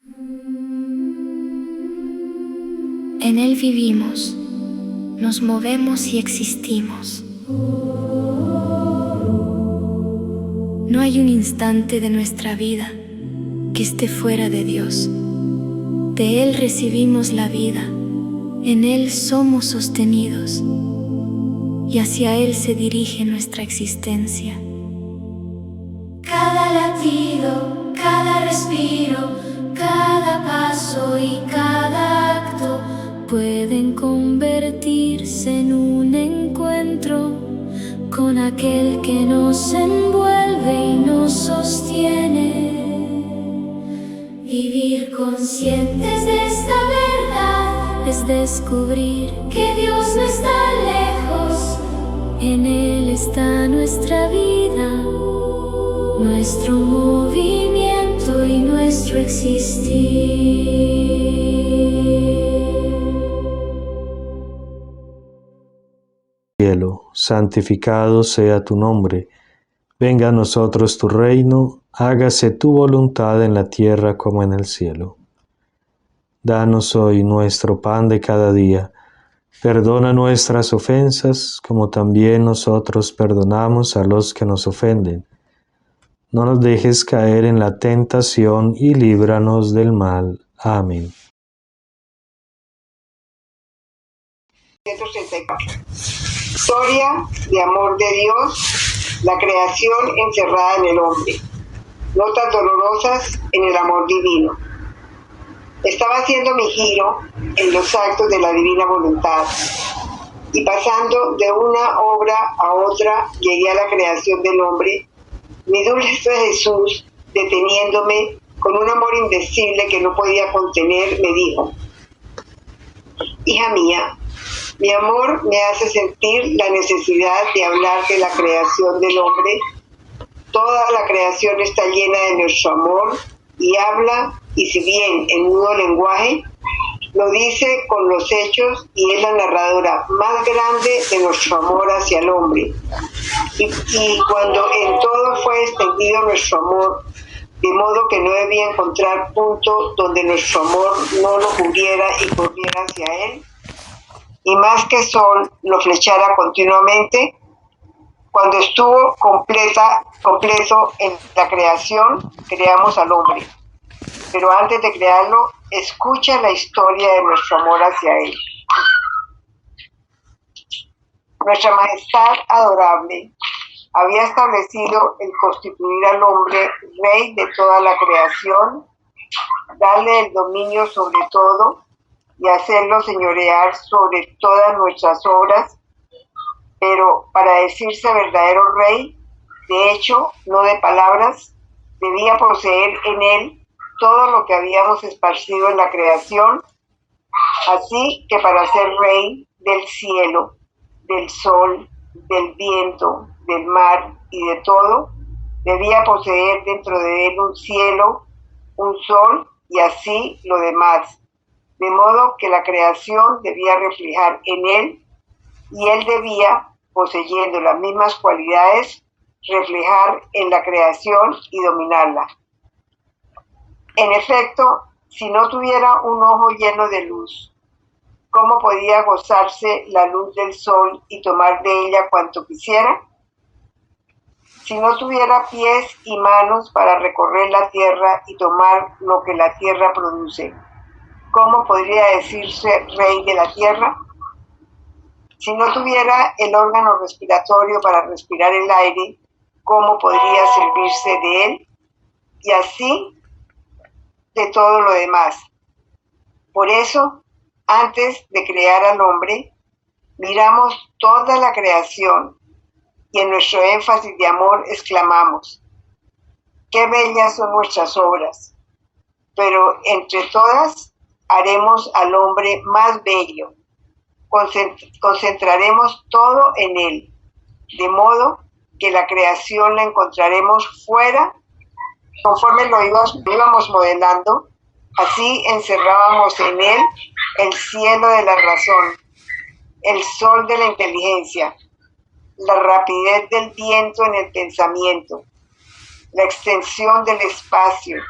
En Él vivimos, nos movemos y existimos. No hay un instante de nuestra vida que esté fuera de Dios. De Él recibimos la vida, en Él somos sostenidos y hacia Él se dirige nuestra existencia. Cada latido, cada respiro, cada paso y cada acto pueden convertirse en un encuentro con aquel que nos envuelve y nos sostiene. Vivir conscientes de esta verdad es descubrir que Dios no está lejos. En Él está nuestra vida, nuestro movimiento y nuestro existir. Cielo, santificado sea tu nombre. Venga a nosotros tu reino, hágase tu voluntad en la tierra como en el cielo. Danos hoy nuestro pan de cada día. Perdona nuestras ofensas, como también nosotros perdonamos a los que nos ofenden. No nos dejes caer en la tentación y líbranos del mal. Amén. 134. Historia de amor de Dios, la creación encerrada en el hombre. Notas dolorosas en el amor divino. Estaba haciendo mi giro en los actos de la divina voluntad y pasando de una obra a otra llegué a la creación del hombre. Mi dulce Jesús, deteniéndome con un amor indecible que no podía contener, me dijo: hija mía, mi amor me hace sentir la necesidad de hablar de la creación del hombre. Toda la creación está llena de nuestro amor y habla, y si bien en mudo lenguaje, lo dice con los hechos y es la narradora más grande de nuestro amor hacia el hombre. Y cuando en todo fue extendido nuestro amor, de modo que no debía encontrar punto donde nuestro amor no lo cubriera y corriera hacia él, y más que sol lo flechara continuamente, cuando estuvo completo en la creación, creamos al hombre. Pero antes de crearlo, escucha la historia de nuestro amor hacia él. Nuestra Majestad adorable había establecido el constituir al hombre rey de toda la creación, darle el dominio sobre todo y hacerlo señorear sobre todas nuestras obras, pero para decirse verdadero rey, de hecho, no de palabras, debía poseer en él todo lo que habíamos esparcido en la creación, así que para ser rey del cielo, del sol, del viento, del mar y de todo, debía poseer dentro de él un cielo, un sol y así lo demás, de modo que la creación debía reflejar en él y él debía, poseyendo las mismas cualidades, reflejar en la creación y dominarla. En efecto, si no tuviera un ojo lleno de luz, ¿cómo podía gozarse la luz del sol y tomar de ella cuanto quisiera? Si no tuviera pies y manos para recorrer la tierra y tomar lo que la tierra produce, ¿cómo podría decirse rey de la tierra? Si no tuviera el órgano respiratorio para respirar el aire, ¿cómo podría servirse de él? Y así de todo lo demás. Por eso, antes de crear al hombre, miramos toda la creación y en nuestro énfasis de amor exclamamos: ¡qué bellas son nuestras obras! Pero entre todas haremos al hombre más bello. Concentraremos todo en él, de modo que la creación la encontraremos fuera. Conforme lo íbamos modelando, así encerrábamos en él el cielo de la razón, el sol de la inteligencia, la rapidez del viento en el pensamiento, la extensión del espacio,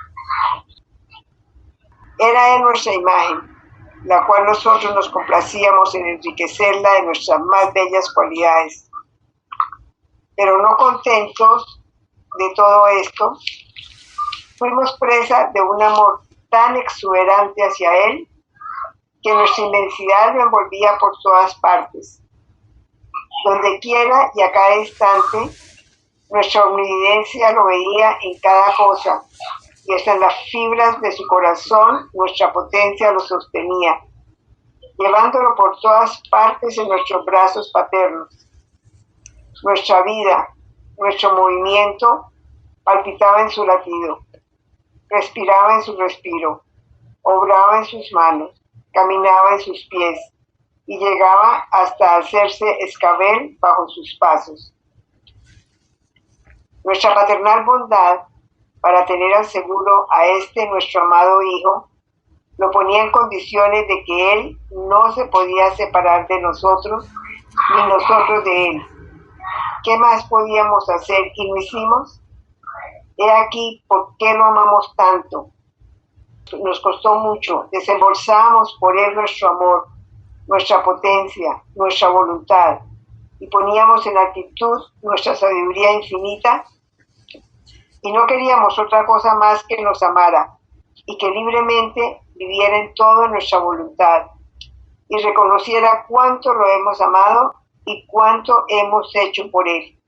Era Él nuestra imagen, la cual nosotros nos complacíamos en enriquecerla de nuestras más bellas cualidades. Pero no contentos de todo esto, fuimos presa de un amor tan exuberante hacia Él que nuestra inmensidad lo envolvía por todas partes. Donde quiera y a cada instante, nuestra omnividencia lo veía en cada cosa, y hasta en las fibras de su corazón nuestra potencia lo sostenía, llevándolo por todas partes en nuestros brazos paternos. Nuestra vida, nuestro movimiento, palpitaba en su latido, respiraba en su respiro, obraba en sus manos, caminaba en sus pies y llegaba hasta hacerse escabel bajo sus pasos. Nuestra paternal bondad para tener al seguro a este nuestro amado Hijo lo ponía en condiciones de que Él no se podía separar de nosotros ni nosotros de Él. ¿Qué más podíamos hacer y no hicimos? He aquí por qué lo amamos tanto. Nos costó mucho, desembolsábamos por Él nuestro amor, nuestra potencia, nuestra voluntad, y poníamos en actitud nuestra sabiduría infinita, y no queríamos otra cosa más que nos amara, y que libremente viviera en toda nuestra voluntad, y reconociera cuánto lo hemos amado y cuánto hemos hecho por Él.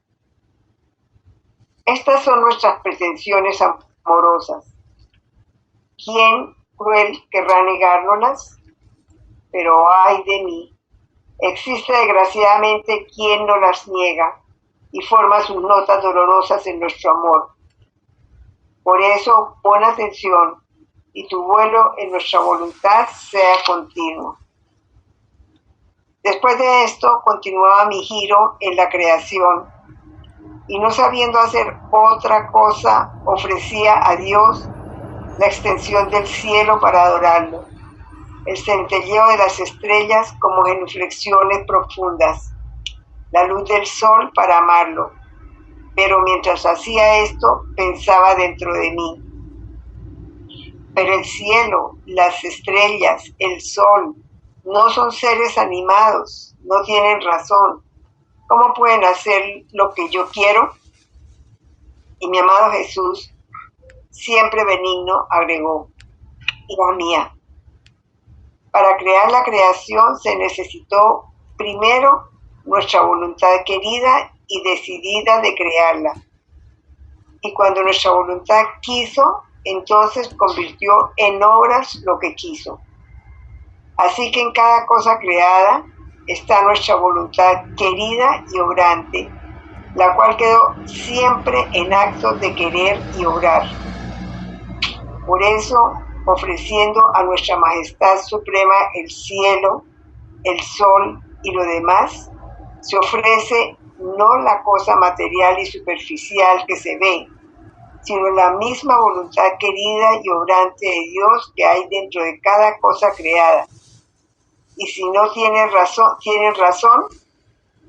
Estas son nuestras pretensiones amorosas. ¿Quién cruel querrá negárnoslas? Pero ay de mí, existe desgraciadamente quien no las niega y forma sus notas dolorosas en nuestro amor. Por eso pon atención y tu vuelo en nuestra voluntad sea continuo. Después de esto continuaba mi giro en la creación y no sabiendo hacer otra cosa ofrecía a Dios la extensión del cielo para adorarlo, el centelleo de las estrellas como genuflexiones profundas, la luz del sol para amarlo. Pero mientras hacía esto, pensaba dentro de mí. Pero el cielo, las estrellas, el sol, no son seres animados, no tienen razón. ¿Cómo pueden hacer lo que yo quiero? Y mi amado Jesús, siempre benigno, agregó, hija mía, para crear la creación se necesitó primero nuestra voluntad querida y decidida de crearla. Y cuando nuestra voluntad quiso, entonces convirtió en obras lo que quiso. Así que en cada cosa creada está nuestra voluntad querida y obrante, la cual quedó siempre en actos de querer y obrar. Por eso, ofreciendo a nuestra Majestad Suprema el cielo, el sol y lo demás, se ofrece no la cosa material y superficial que se ve, sino la misma voluntad querida y obrante de Dios que hay dentro de cada cosa creada. Y si no tienen razón,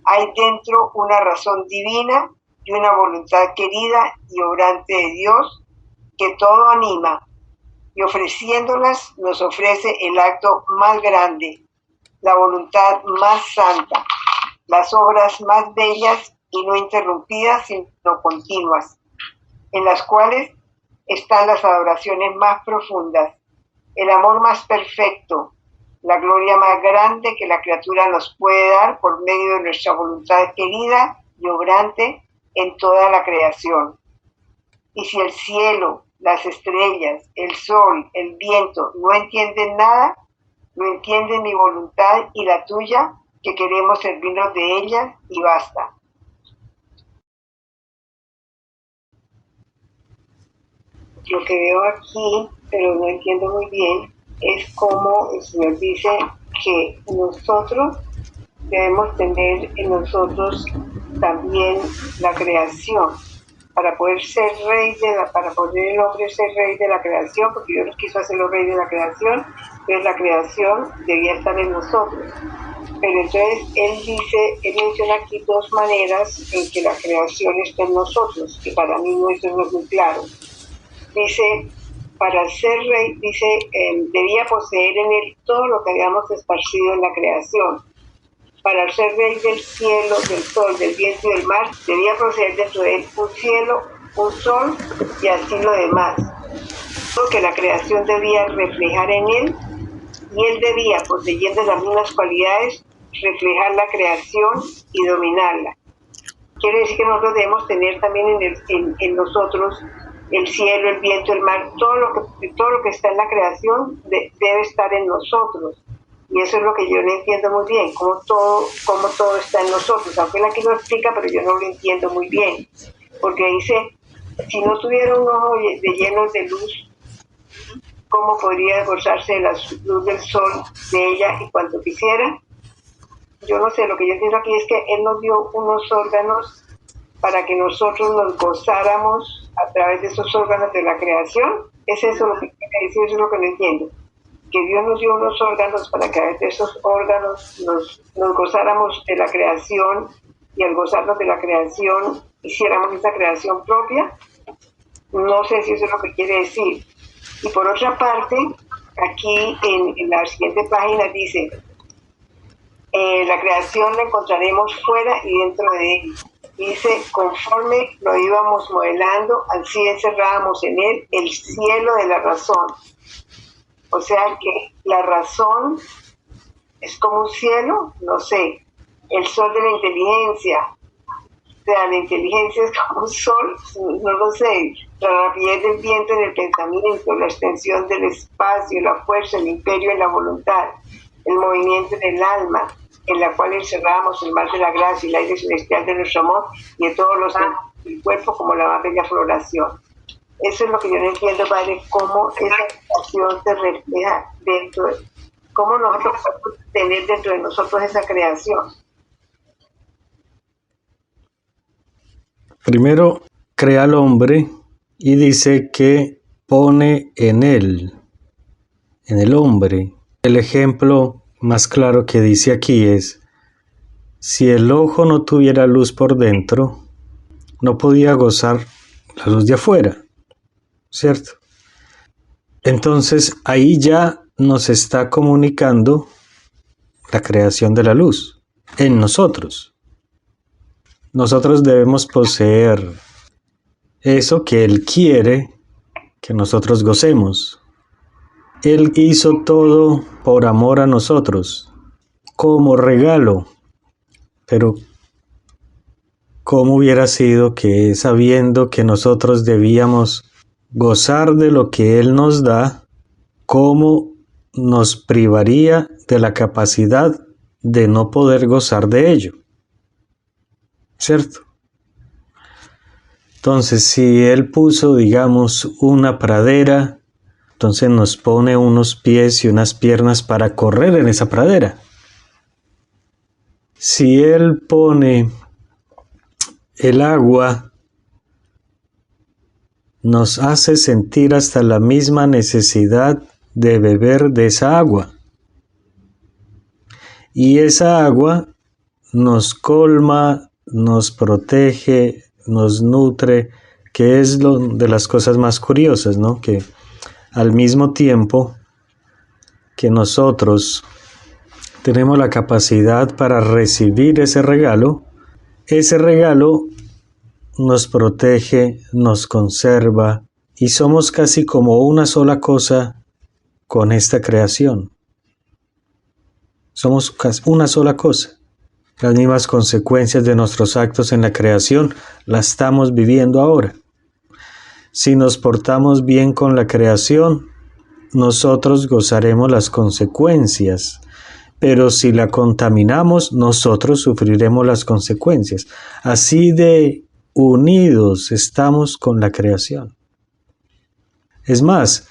hay dentro una razón divina y una voluntad querida y obrante de Dios que todo anima, y ofreciéndolas nos ofrece el acto más grande, la voluntad más santa, las obras más bellas y no interrumpidas sino continuas, en las cuales están las adoraciones más profundas, el amor más perfecto, la gloria más grande que la criatura nos puede dar por medio de nuestra voluntad querida y obrante en toda la creación. Y si el cielo, las estrellas, el sol, el viento no entienden nada, no entienden mi voluntad y la tuya, que queremos servirnos de ella y basta. Lo que veo aquí, pero no entiendo muy bien, es cómo el Señor dice que nosotros debemos tener en nosotros también la creación, para poder ser para poder el hombre ser rey de la creación, porque Dios nos quiso hacerlo rey de la creación, entonces la creación debía estar en nosotros. Pero entonces él menciona aquí dos maneras en que la creación está en nosotros, que para mí no, eso no es muy claro. Dice para ser rey, dice, debía poseer en él todo lo que habíamos esparcido en la creación. Para ser rey del cielo, del sol, del viento y del mar, debía poseer dentro de él un cielo, un sol y así lo demás. Lo que la creación debía reflejar en él, y él debía, poseyendo las mismas cualidades, reflejar la creación y dominarla. Quiere decir que nosotros debemos tener también en nosotros el cielo, el viento, el mar, todo lo que está en la creación debe estar en nosotros. Y eso es lo que yo no entiendo muy bien, cómo todo está en nosotros. Aunque él aquí lo explica, pero yo no lo entiendo muy bien. Porque dice, si no tuviera un ojo lleno de luz, ¿cómo podría gozarse de la luz del sol de ella y cuanto quisiera? Yo no sé, lo que yo entiendo aquí es que él nos dio unos órganos para que nosotros nos gozáramos a través de esos órganos de la creación. ¿Es eso lo que quiere decir? Eso es lo que no entiendo. Que Dios nos dio unos órganos para que a través de esos órganos nos gozáramos de la creación, y al gozarnos de la creación hiciéramos esa creación propia. No sé si eso es lo que quiere decir. Y por otra parte, aquí en la siguiente página dice, la creación la encontraremos fuera y dentro de él. Dice, conforme lo íbamos modelando, así encerrábamos en él el cielo de la razón. O sea que la razón es como un cielo, no sé, el sol de la inteligencia. O sea, la inteligencia es como un sol, no lo sé, la rapidez del viento en el pensamiento, la extensión del espacio, la fuerza, el imperio en la voluntad, el movimiento del alma, en la cual encerramos el mar de la gracia y el aire celestial de nuestro amor y de todos los del cuerpo como la más bella floración. Eso es lo que yo no entiendo, Padre, cómo esa creación se refleja dentro de, cómo nosotros podemos tener dentro de nosotros esa creación. Primero crea al hombre y dice que pone en él, en el hombre. El ejemplo más claro que dice aquí es, si el ojo no tuviera luz por dentro, no podía gozar la luz de afuera, ¿cierto? Entonces ahí ya nos está comunicando la creación de la luz en nosotros. Nosotros debemos poseer eso que Él quiere que nosotros gocemos. Él hizo todo por amor a nosotros, como regalo. Pero ¿cómo hubiera sido que, sabiendo que nosotros debíamos gozar de lo que Él nos da, cómo nos privaría de la capacidad de no poder gozar de ello? ¿Cierto? Entonces, si Él puso, digamos, una pradera, entonces nos pone unos pies y unas piernas para correr en esa pradera. Si Él pone el agua, nos hace sentir hasta la misma necesidad de beber de esa agua. Y esa agua nos colma, nos protege, nos nutre, que es de las cosas más curiosas, ¿no? Que al mismo tiempo que nosotros tenemos la capacidad para recibir ese regalo nos protege, nos conserva y somos casi como una sola cosa con esta creación. Somos casi una sola cosa. Las mismas consecuencias de nuestros actos en la creación las estamos viviendo ahora. Si nos portamos bien con la creación, nosotros gozaremos las consecuencias. Pero si la contaminamos, nosotros sufriremos las consecuencias. Así de unidos estamos con la creación. Es más,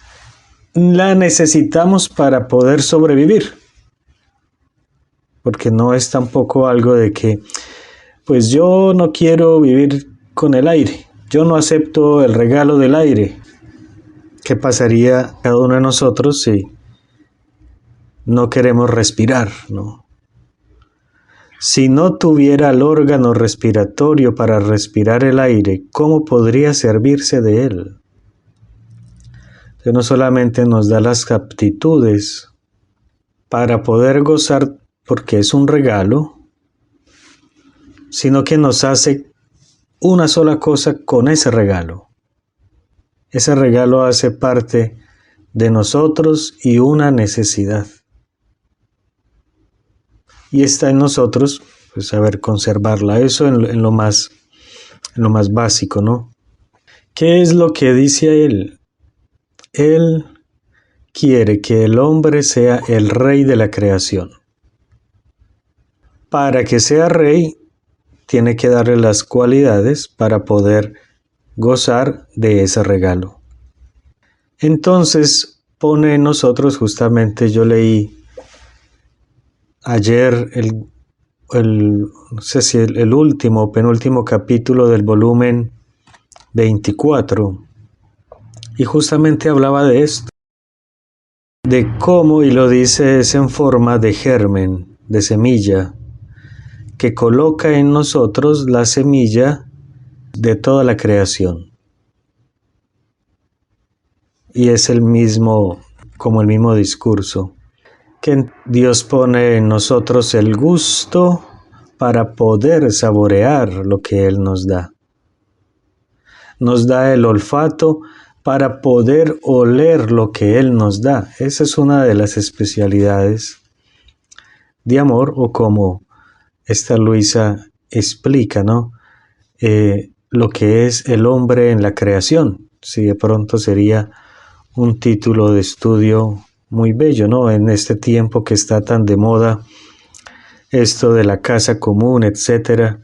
la necesitamos para poder sobrevivir. Porque no es tampoco algo de que, pues yo no quiero vivir con el aire. Yo no acepto el regalo del aire. ¿Qué pasaría cada uno de nosotros si no queremos respirar, ¿no? Si no tuviera el órgano respiratorio para respirar el aire, ¿cómo podría servirse de él? que no solamente nos da las aptitudes para poder gozar porque es un regalo, sino que nos hace una sola cosa con ese regalo. Ese regalo hace parte de nosotros y una necesidad. Y está en nosotros, pues, saber conservarla. Eso en lo más básico, ¿no? ¿Qué es lo que dice él? Él quiere que el hombre sea el rey de la creación. Para que sea rey, tiene que darle las cualidades para poder gozar de ese regalo. Entonces pone en nosotros, justamente yo leí ayer no sé si el último o penúltimo capítulo del volumen 24, y justamente hablaba de esto, de cómo, y lo dice, es en forma de germen, de semilla, que coloca en nosotros la semilla de toda la creación. Y es como el mismo discurso, que Dios pone en nosotros el gusto para poder saborear lo que Él nos da. Nos da el olfato para poder oler lo que Él nos da. Esa es una de las especialidades de amor, o como esta Luisa explica, ¿no? Lo que es el hombre en la creación. Si de pronto sería un título de estudio muy bello, ¿no? En este tiempo que está tan de moda esto de la casa común, etcétera.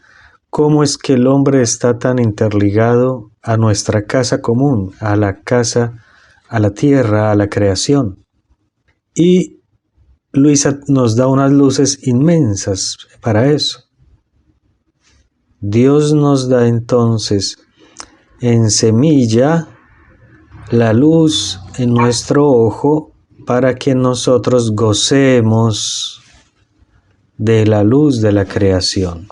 ¿Cómo es que el hombre está tan interligado a nuestra casa común, a la casa, a la tierra, a la creación? Y Luisa nos da unas luces inmensas para eso. Dios nos da entonces en semilla la luz en nuestro ojo para que nosotros gocemos de la luz de la creación.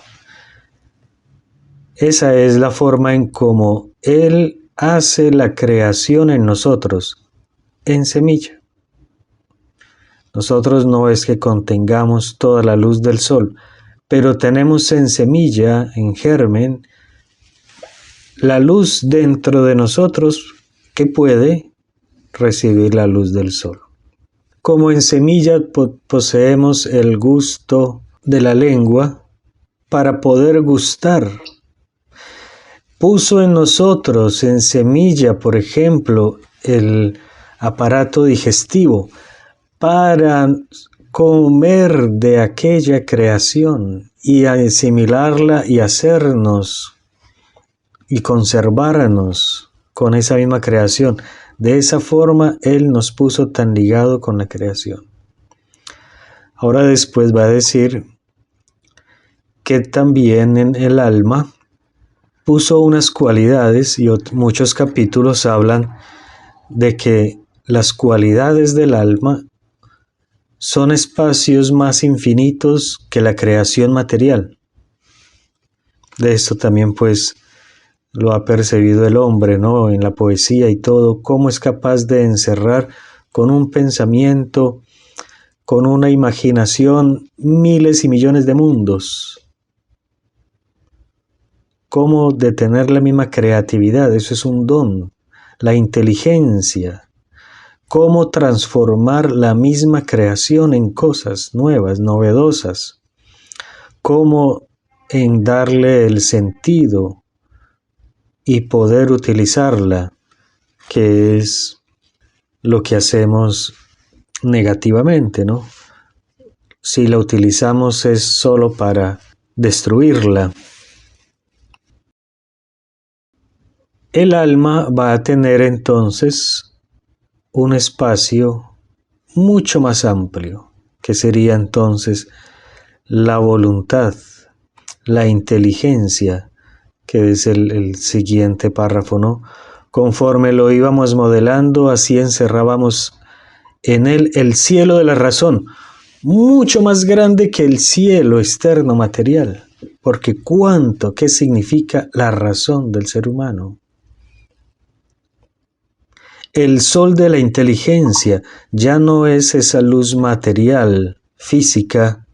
Esa es la forma en cómo Él hace la creación en nosotros, en semilla. Nosotros no es que contengamos toda la luz del sol, pero tenemos en semilla, en germen, la luz dentro de nosotros que puede recibir la luz del sol. Como en semilla poseemos el gusto de la lengua para poder gustar. Puso en nosotros en semilla, por ejemplo, el aparato digestivo para comer de aquella creación y asimilarla y hacernos y conservarnos con esa misma creación. De esa forma Él nos puso tan ligado con la creación. Ahora después va a decir que también en el alma puso unas cualidades, y muchos capítulos hablan de que las cualidades del alma son espacios más infinitos que la creación material. De esto también pues lo ha percibido el hombre, ¿no? En la poesía y todo, cómo es capaz de encerrar con un pensamiento, con una imaginación, miles y millones de mundos. Cómo de tener la misma creatividad, eso es un don, la inteligencia. Cómo transformar la misma creación en cosas nuevas, novedosas. Cómo en darle el sentido y poder utilizarla, que es lo que hacemos negativamente, ¿no? Si la utilizamos es solo para destruirla. El alma va a tener entonces un espacio mucho más amplio, que sería entonces la voluntad, la inteligencia, que es el siguiente párrafo, ¿no? Conforme lo íbamos modelando, así encerrábamos en él el cielo de la razón, mucho más grande que el cielo externo material, porque ¿qué significa la razón del ser humano? El sol de la inteligencia ya no es esa luz material, física,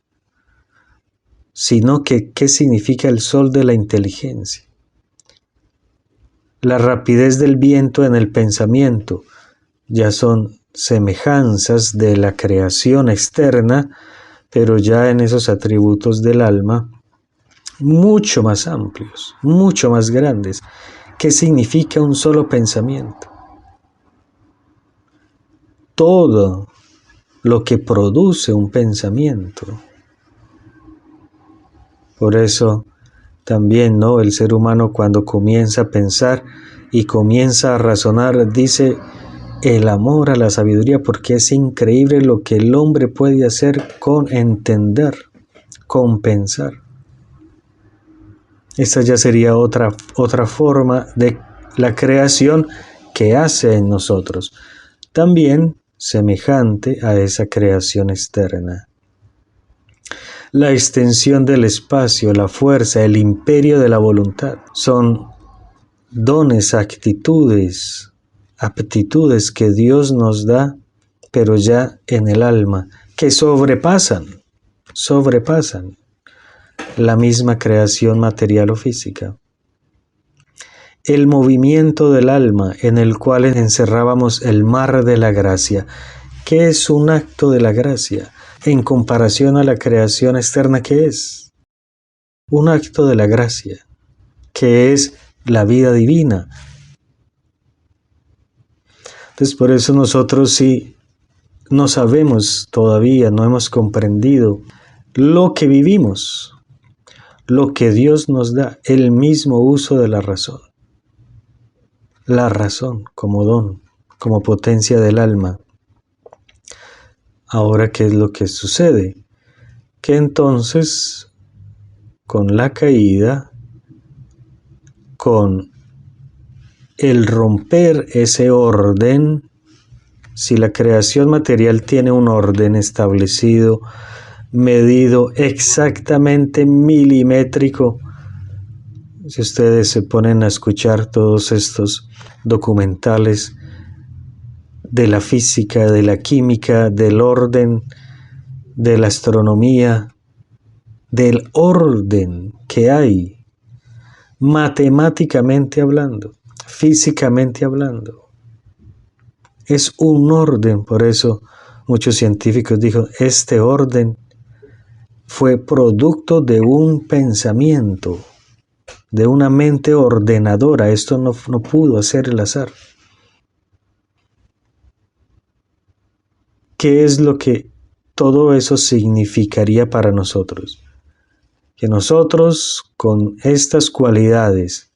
sino que ¿qué significa el sol de la inteligencia? La rapidez del viento en el pensamiento ya son semejanzas de la creación externa, pero ya en esos atributos del alma mucho más amplios, mucho más grandes. ¿Qué significa un solo pensamiento? Todo lo que produce un pensamiento. Por eso también, ¿no? El ser humano cuando comienza a pensar y comienza a razonar, dice el amor a la sabiduría, porque es increíble lo que el hombre puede hacer con entender, con pensar. Esta ya sería otra forma de la creación que hace en nosotros, también semejante a esa creación externa. La extensión del espacio, la fuerza, el imperio de la voluntad son dones, actitudes, aptitudes que Dios nos da, pero ya en el alma, que sobrepasan la misma creación material o física. El movimiento del alma en el cual encerrábamos el mar de la gracia. ¿Qué es un acto de la gracia en comparación a la creación externa? ¿Qué es? Un acto de la gracia, que es la vida divina. Entonces por eso nosotros sí no sabemos todavía, no hemos comprendido lo que vivimos, lo que Dios nos da, el mismo uso de la razón. La razón como don, como potencia del alma. Ahora, ¿qué es lo que sucede? Que entonces, con la caída, con el romper ese orden, si la creación material tiene un orden establecido, medido exactamente milimétrico, si ustedes se ponen a escuchar todos estos documentales de la física, de la química, del orden, de la astronomía, del orden que hay, matemáticamente hablando, físicamente hablando. Es un orden, por eso muchos científicos dijeron, este orden fue producto de un pensamiento, de una mente ordenadora. Esto no pudo hacer el azar. ¿Qué es lo que todo eso significaría para nosotros? Que nosotros, con estas cualidades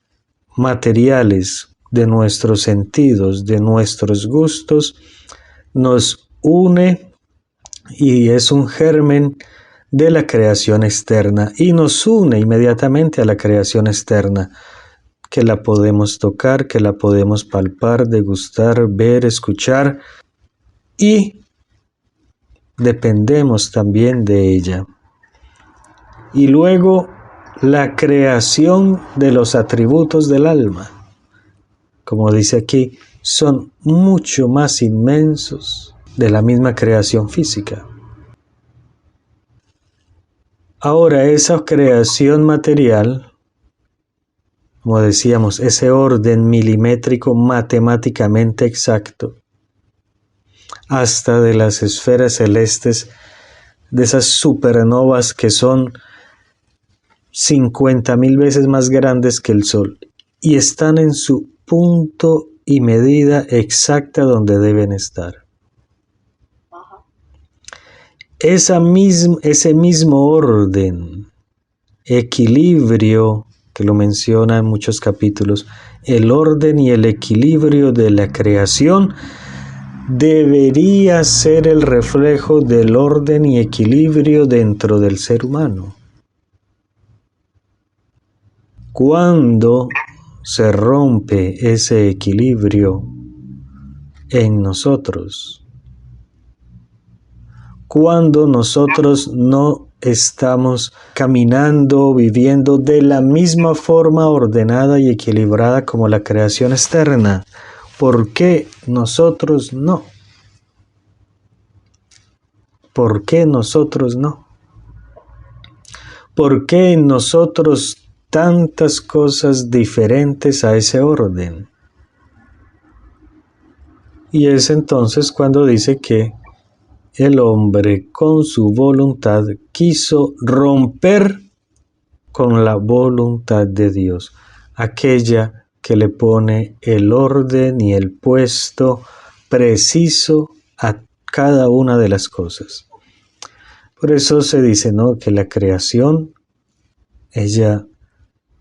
materiales de nuestros sentidos, de nuestros gustos, nos une y es un germen de la creación externa y nos une inmediatamente a la creación externa, que la podemos tocar, que la podemos palpar, degustar, ver, escuchar, y dependemos también de ella. Y luego la creación de los atributos del alma, como dice aquí, son mucho más inmensos de la misma creación física. Ahora, esa creación material, como decíamos, ese orden milimétrico matemáticamente exacto, hasta de las esferas celestes, de esas supernovas que son 50,000 veces más grandes que el Sol y están en su punto y medida exacta donde deben estar. Ese mismo orden, equilibrio, que lo menciona en muchos capítulos, el orden y el equilibrio de la creación debería ser el reflejo del orden y equilibrio dentro del ser humano. Cuando se rompe ese equilibrio en nosotros, cuando nosotros no estamos caminando, viviendo de la misma forma ordenada y equilibrada como la creación externa, ¿por qué nosotros no? ¿Por qué nosotros no? ¿Por qué en nosotros tantas cosas diferentes a ese orden? Y es entonces cuando dice que el hombre con su voluntad quiso romper con la voluntad de Dios, aquella que le pone el orden y el puesto preciso a cada una de las cosas. Por eso se dice, ¿no?, que la creación, ella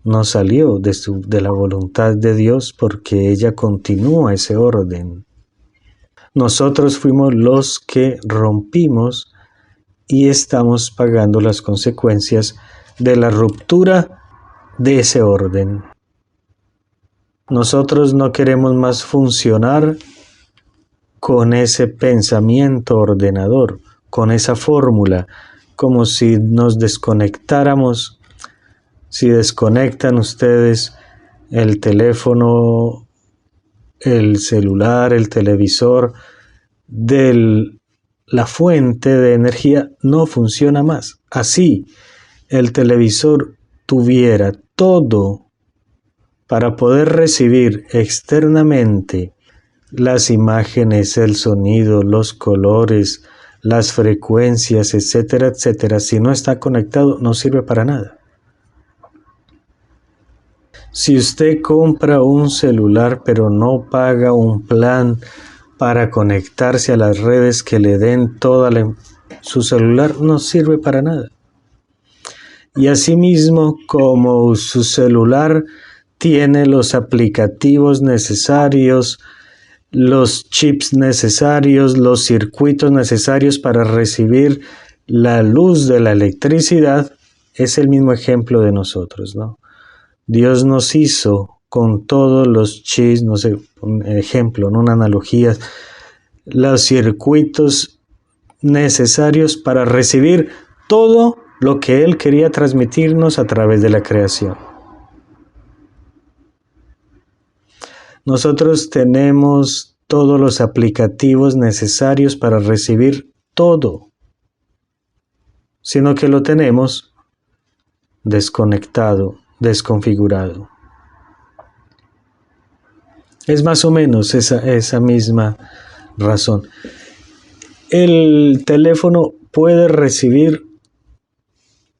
no salió de la voluntad de Dios, porque ella continúa ese orden. Nosotros fuimos los que rompimos y estamos pagando las consecuencias de la ruptura de ese orden. Nosotros no queremos más funcionar con ese pensamiento ordenador, con esa fórmula, como si nos desconectáramos. Si desconectan ustedes el teléfono, el celular, el televisor de la fuente de energía, no funciona más. Así, el televisor tuviera todo para poder recibir externamente las imágenes, el sonido, los colores, las frecuencias, etcétera, etcétera. Si no está conectado, no sirve para nada. Si usted compra un celular pero no paga un plan para conectarse a las redes que le den su celular, no sirve para nada. Y asimismo, como su celular tiene los aplicativos necesarios, los chips necesarios, los circuitos necesarios para recibir la luz de la electricidad, es el mismo ejemplo de nosotros, ¿no? Dios nos hizo con todos los chips, no sé, un ejemplo, ¿no?, una analogía, los circuitos necesarios para recibir todo lo que Él quería transmitirnos a través de la creación. Nosotros tenemos todos los aplicativos necesarios para recibir todo, sino que lo tenemos desconectado, desconfigurado. Es más o menos esa misma razón. El teléfono puede recibir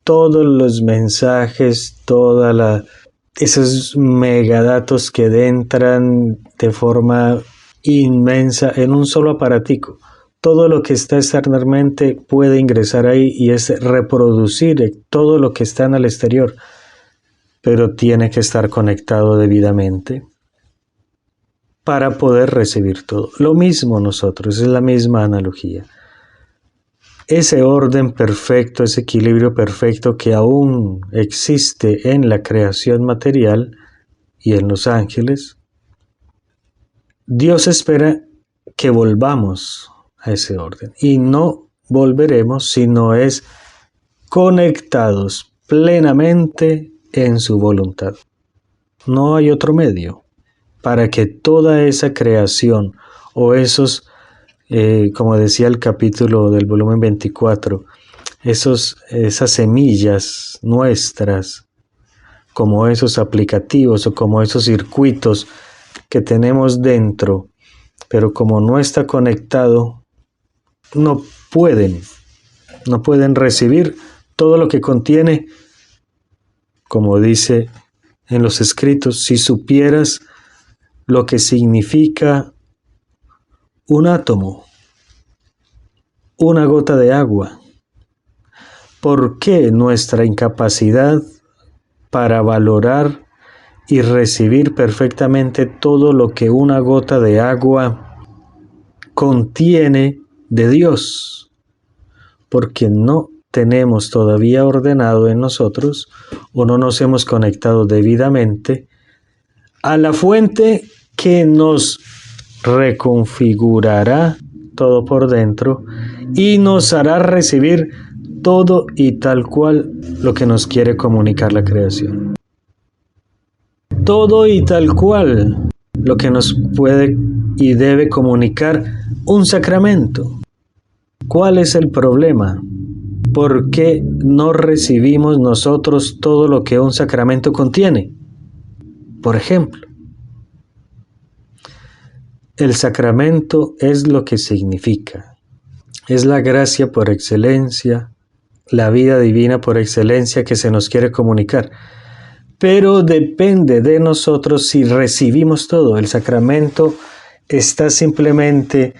todos los mensajes, esos megadatos que entran de forma inmensa en un solo aparatico. Todo lo que está externamente puede ingresar ahí y es reproducir todo lo que está en el exterior, pero tiene que estar conectado debidamente para poder recibir todo. Lo mismo nosotros, es la misma analogía. Ese orden perfecto, ese equilibrio perfecto que aún existe en la creación material y en los ángeles, Dios espera que volvamos a ese orden. Y no volveremos si no es conectados plenamente en su voluntad. No hay otro medio para que toda esa creación o esos, como decía el capítulo del volumen 24, esas semillas nuestras, como esos aplicativos o como esos circuitos que tenemos dentro, pero como no está conectado, no pueden recibir todo lo que contiene. Como dice en los escritos, si supieras lo que significa un átomo, una gota de agua, ¿por qué nuestra incapacidad para valorar y recibir perfectamente todo lo que una gota de agua contiene de Dios? Porque no tenemos todavía ordenado en nosotros o no nos hemos conectado debidamente a la fuente que nos reconfigurará todo por dentro y nos hará recibir todo y tal cual lo que nos quiere comunicar la creación. Todo y tal cual lo que nos puede y debe comunicar un sacramento. ¿Cuál es el problema? ¿Por qué no recibimos nosotros todo lo que un sacramento contiene? Por ejemplo, el sacramento es lo que significa. Es la gracia por excelencia, la vida divina por excelencia que se nos quiere comunicar. Pero depende de nosotros si recibimos todo. El sacramento está simplemente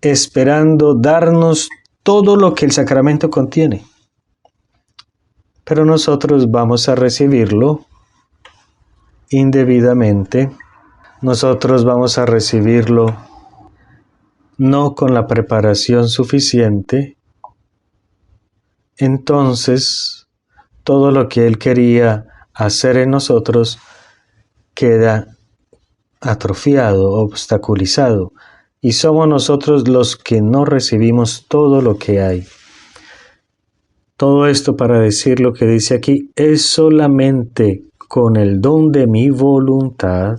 esperando darnos todo lo que el sacramento contiene. Pero nosotros vamos a recibirlo indebidamente. Nosotros vamos a recibirlo no con la preparación suficiente. Entonces, todo lo que Él quería hacer en nosotros queda atrofiado, obstaculizado, y somos nosotros los que no recibimos todo lo que hay. Todo esto para decir lo que dice aquí, es solamente con el don de mi voluntad,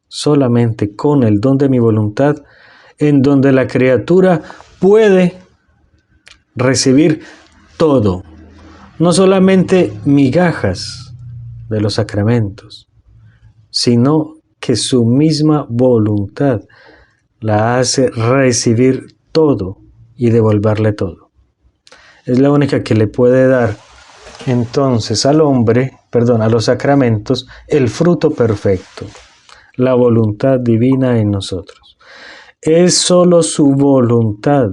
solamente con el don de mi voluntad, en donde la criatura puede recibir todo, no solamente migajas de los sacramentos, sino que su misma voluntad la hace recibir todo y devolverle todo. Es la única que le puede dar entonces al hombre, a los sacramentos, el fruto perfecto, la voluntad divina en nosotros. Es solo su voluntad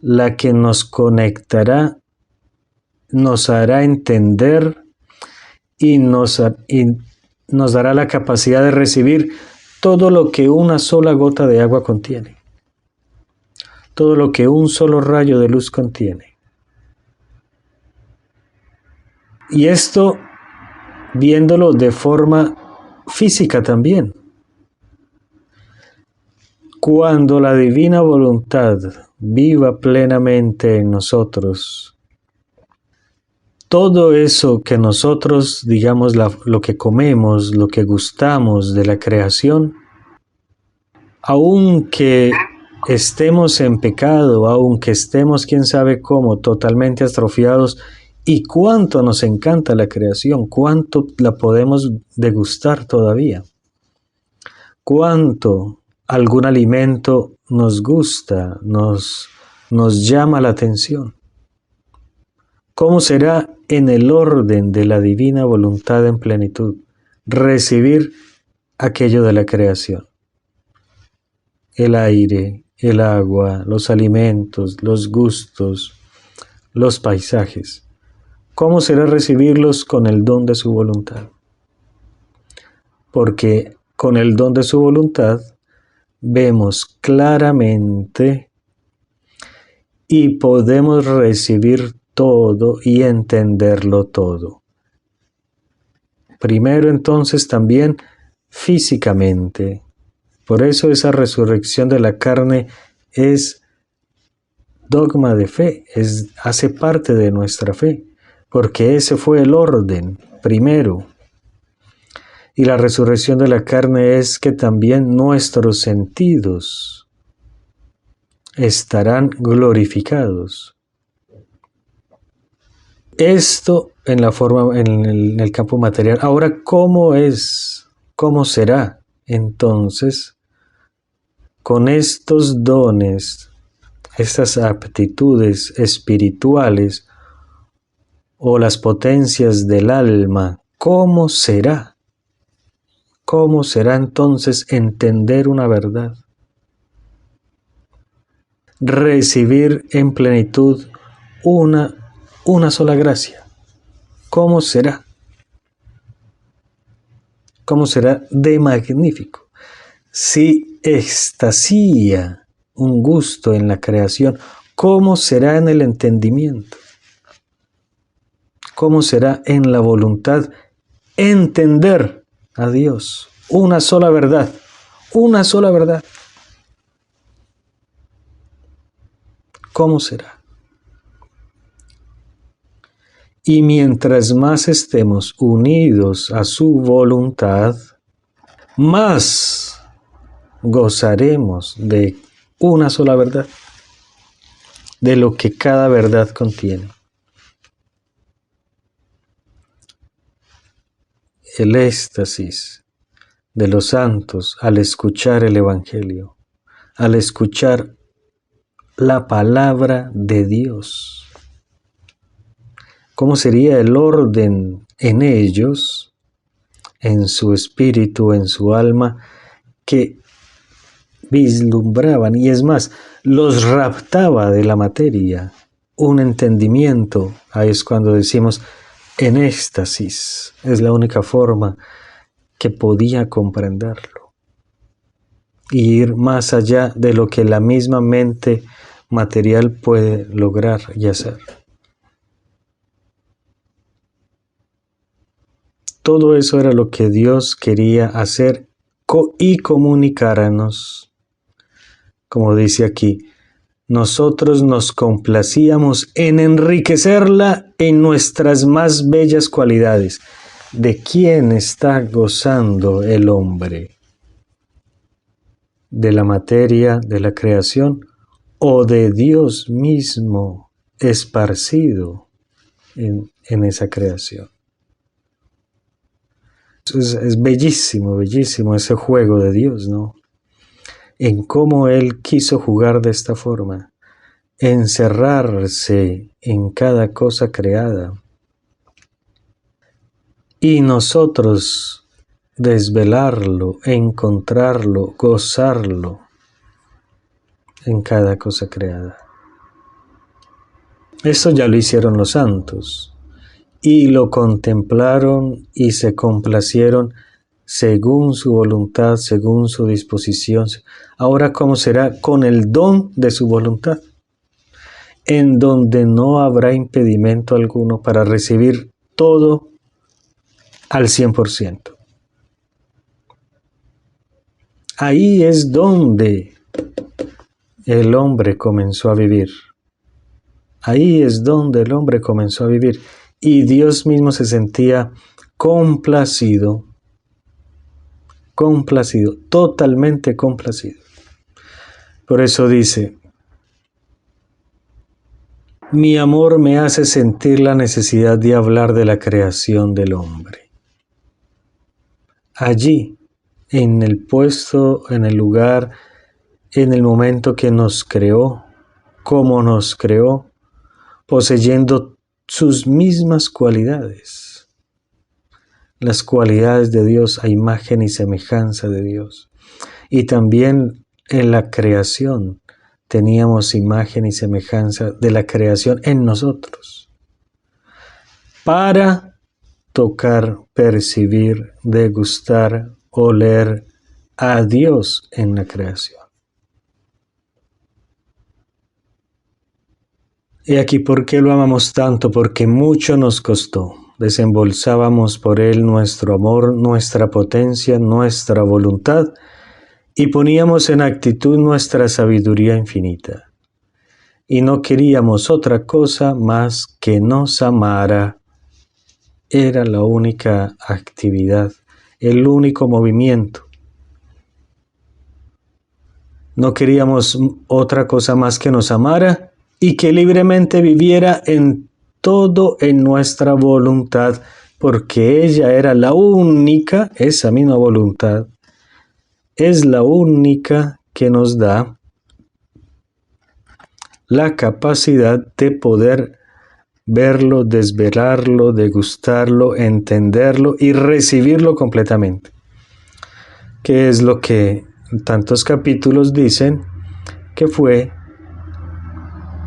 la que nos conectará, nos hará entender y nos dará la capacidad de recibir todo lo que una sola gota de agua contiene, todo lo que un solo rayo de luz contiene. Y esto viéndolo de forma física también. Cuando la divina voluntad viva plenamente en nosotros, todo eso que nosotros, digamos, lo que comemos, lo que gustamos de la creación, aunque estemos en pecado, aunque estemos, quién sabe cómo, totalmente atrofiados, y cuánto nos encanta la creación, cuánto la podemos degustar todavía, cuánto algún alimento nos gusta, nos llama la atención. ¿Cómo será en el orden de la divina voluntad en plenitud recibir aquello de la creación? El aire, el agua, los alimentos, los gustos, los paisajes. ¿Cómo será recibirlos con el don de su voluntad? Porque con el don de su voluntad vemos claramente y podemos recibir todo y entenderlo todo. Primero entonces también físicamente. Por eso esa resurrección de la carne es dogma de fe, hace parte de nuestra fe, porque ese fue el orden primero. Y la resurrección de la carne es que también nuestros sentidos estarán glorificados. Esto en la forma, en el campo material. Ahora, ¿cómo será entonces con estos dones, estas aptitudes espirituales o las potencias del alma? ¿Cómo será? ¿Cómo será entonces entender una verdad? Recibir en plenitud una sola gracia. ¿Cómo será? ¿Cómo será de magnífico? Si extasía un gusto en la creación, ¿cómo será en el entendimiento? ¿Cómo será en la voluntad entender a Dios? Una sola verdad, una sola verdad. ¿Cómo será? Y mientras más estemos unidos a su voluntad, más gozaremos de una sola verdad, de lo que cada verdad contiene. El éxtasis de los santos al escuchar el Evangelio, al escuchar la palabra de Dios. ¿Cómo sería el orden en ellos, en su espíritu, en su alma, que vislumbraban, y es más, los raptaba de la materia, un entendimiento? Ahí es cuando decimos en éxtasis, es la única forma que podía comprenderlo y ir más allá de lo que la misma mente material puede lograr y hacer. Todo eso era lo que Dios quería hacer y comunicáramos. Como dice aquí, nosotros nos complacíamos en enriquecerla en nuestras más bellas cualidades. ¿De quién está gozando el hombre? ¿De la materia, de la creación, o de Dios mismo esparcido en esa creación? Es bellísimo, bellísimo ese juego de Dios, ¿no? En cómo Él quiso jugar de esta forma, encerrarse en cada cosa creada, y nosotros desvelarlo, encontrarlo, gozarlo en cada cosa creada. Eso ya lo hicieron los santos, y lo contemplaron y se complacieron según su voluntad, según su disposición. Ahora, ¿cómo será con el don de su voluntad? En donde no habrá impedimento alguno para recibir todo al 100%. Ahí es donde el hombre comenzó a vivir. Ahí es donde el hombre comenzó a vivir. Y Dios mismo se sentía complacido, totalmente complacido. Por eso dice, mi amor me hace sentir la necesidad de hablar de la creación del hombre. Allí, en el puesto, en el lugar, en el momento que nos creó, cómo nos creó, poseyendo sus mismas cualidades, las cualidades de Dios a imagen y semejanza de Dios. Y también en la creación teníamos imagen y semejanza de la creación en nosotros, para tocar, percibir, degustar, oler a Dios en la creación. Y aquí, ¿por qué lo amamos tanto? Porque mucho nos costó. Desembolsábamos por Él nuestro amor, nuestra potencia, nuestra voluntad, y poníamos en actitud nuestra sabiduría infinita. Y no queríamos otra cosa más que nos amara. Era la única actividad, el único movimiento. No queríamos otra cosa más que nos amara y que libremente viviera en todo en nuestra voluntad, porque ella era la única, esa misma voluntad, es la única que nos da la capacidad de poder verlo, desvelarlo, degustarlo, entenderlo y recibirlo completamente. Que es lo que tantos capítulos dicen que fue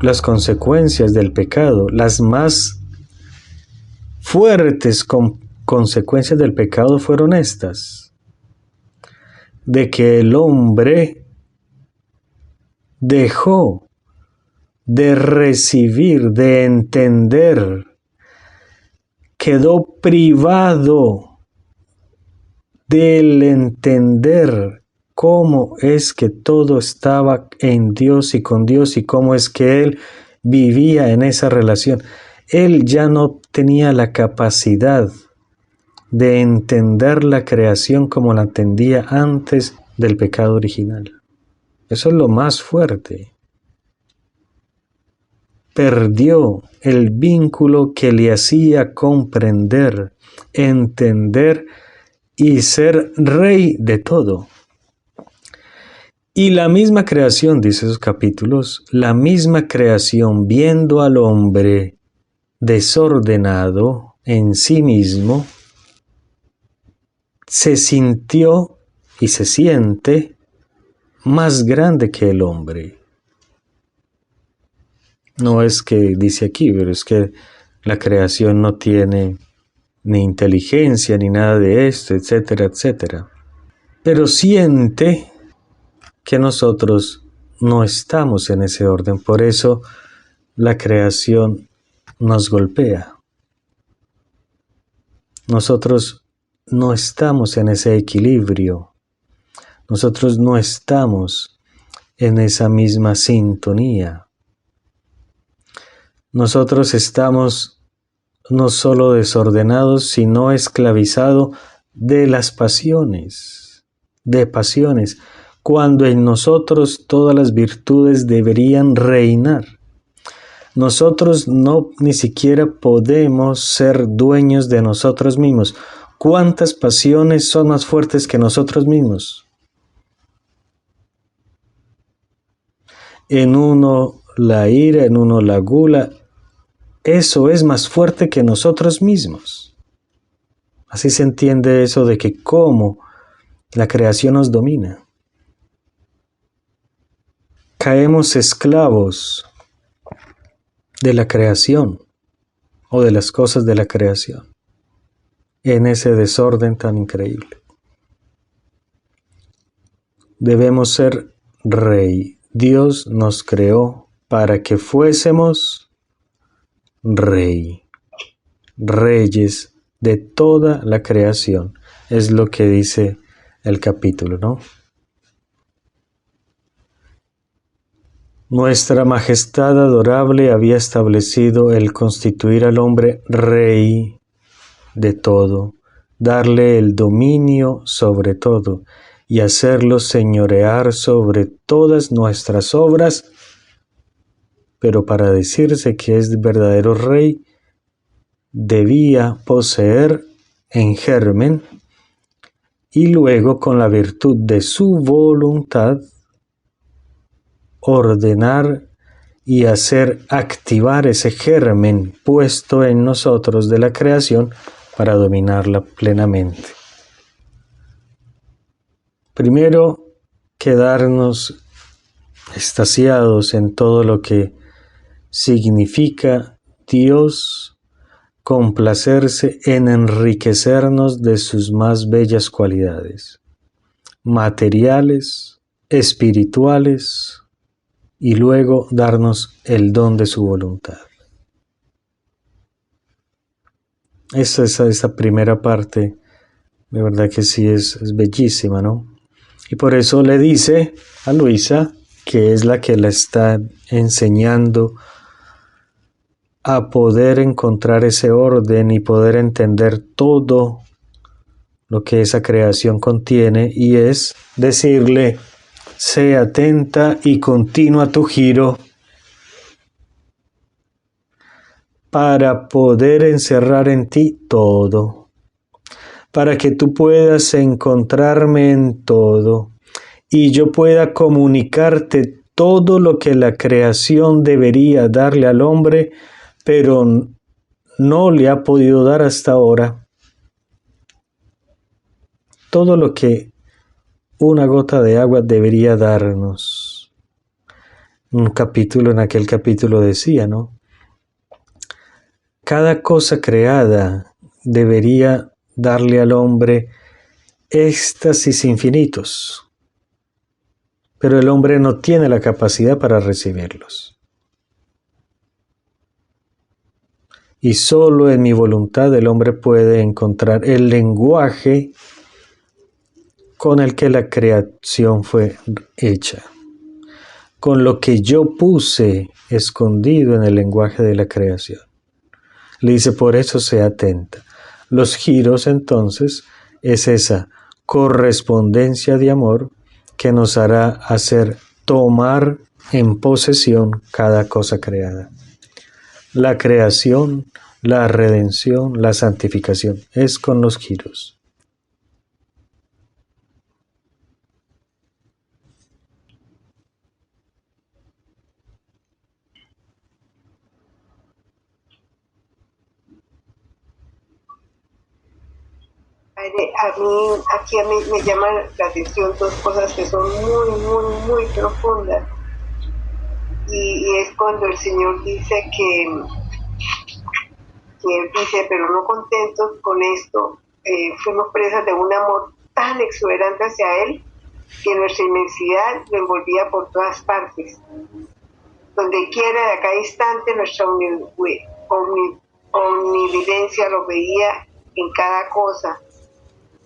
las consecuencias del pecado, las más fuertes consecuencias del pecado fueron estas: de que el hombre dejó de recibir, de entender, quedó privado del entender cómo es que todo estaba en Dios y con Dios, y cómo es que Él vivía en esa relación. Él ya no tenía la capacidad de entender la creación como la entendía antes del pecado original. Eso es lo más fuerte. Perdió el vínculo que le hacía comprender, entender y ser rey de todo. Y la misma creación, dice esos capítulos, la misma creación viendo al hombre desordenado en sí mismo, se sintió y se siente más grande que el hombre. No es que dice aquí, pero es que la creación no tiene ni inteligencia ni nada de esto, etcétera, etcétera. Pero siente que nosotros no estamos en ese orden. Por eso la creación nos golpea. Nosotros no estamos en ese equilibrio. Nosotros no estamos en esa misma sintonía. Nosotros estamos no solo desordenados, sino esclavizados de las pasiones, cuando en nosotros todas las virtudes deberían reinar. Nosotros no ni siquiera podemos ser dueños de nosotros mismos. ¿Cuántas pasiones son más fuertes que nosotros mismos? En uno la ira, en uno la gula. Eso es más fuerte que nosotros mismos. Así se entiende eso de que cómo la creación nos domina. Caemos esclavos de la creación o de las cosas de la creación en ese desorden tan increíble. Debemos ser rey. Dios nos creó para que fuésemos reyes de toda la creación. Es lo que dice el capítulo, ¿no? Nuestra Majestad adorable había establecido el constituir al hombre rey de todo, darle el dominio sobre todo y hacerlo señorear sobre todas nuestras obras. Pero para decirse que es verdadero rey, debía poseer en germen y luego con la virtud de su voluntad ordenar y hacer activar ese germen puesto en nosotros de la creación para dominarla plenamente. Primero, quedarnos extasiados en todo lo que significa Dios complacerse en enriquecernos de sus más bellas cualidades, materiales, espirituales, y luego darnos el don de su voluntad. Esa primera parte, de verdad que sí es bellísima, ¿no? Y por eso le dice a Luisa, que es la que la está enseñando a poder encontrar ese orden y poder entender todo lo que esa creación contiene, y es decirle: sé atenta y continúa tu giro para poder encerrar en ti todo, para que tú puedas encontrarme en todo y yo pueda comunicarte todo lo que la creación debería darle al hombre, pero no le ha podido dar hasta ahora. Todo lo que una gota de agua debería darnos. En aquel capítulo decía, ¿no? Cada cosa creada debería darle al hombre éxtasis infinitos, pero el hombre no tiene la capacidad para recibirlos. Y solo en mi voluntad el hombre puede encontrar el lenguaje con el que la creación fue hecha, con lo que yo puse escondido en el lenguaje de la creación. Le dice: por eso sea atenta. Los giros, entonces, es esa correspondencia de amor que nos hará hacer tomar en posesión cada cosa creada. La creación, la redención, la santificación, es con los giros. A mí me llaman la atención dos cosas que son muy profundas. Y es cuando el Señor dice dice, pero no contentos con esto, fuimos presas de un amor tan exuberante hacia Él que nuestra inmensidad lo envolvía por todas partes. Donde quiera, a cada instante, nuestra omnividencia lo veía en cada cosa.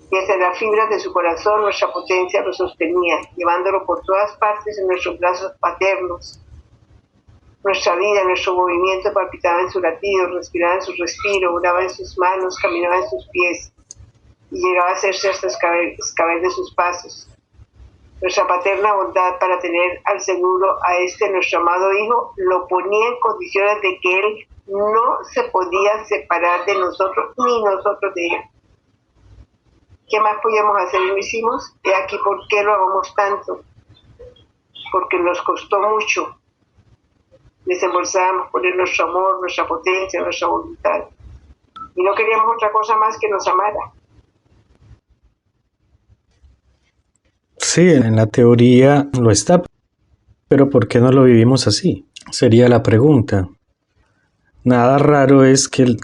Y hasta las fibras de su corazón nuestra potencia lo sostenía, llevándolo por todas partes en nuestros brazos paternos. Nuestra vida, nuestro movimiento palpitaba en su latido, respiraba en su respiro, oraba en sus manos, caminaba en sus pies y llegaba a hacerse hasta escabel de sus pasos. Nuestra paterna bondad para tener al seguro a nuestro amado Hijo, lo ponía en condiciones de que Él no se podía separar de nosotros ni nosotros de Él. ¿Qué más podíamos hacer y lo hicimos? Y aquí, ¿por qué lo amamos tanto? Porque nos costó mucho. Desembolsábamos poner nuestro amor, nuestra potencia, nuestra voluntad. Y no queríamos otra cosa más que nos amara. Sí, en la teoría lo está, pero ¿por qué no lo vivimos así? Sería la pregunta. Nada raro es que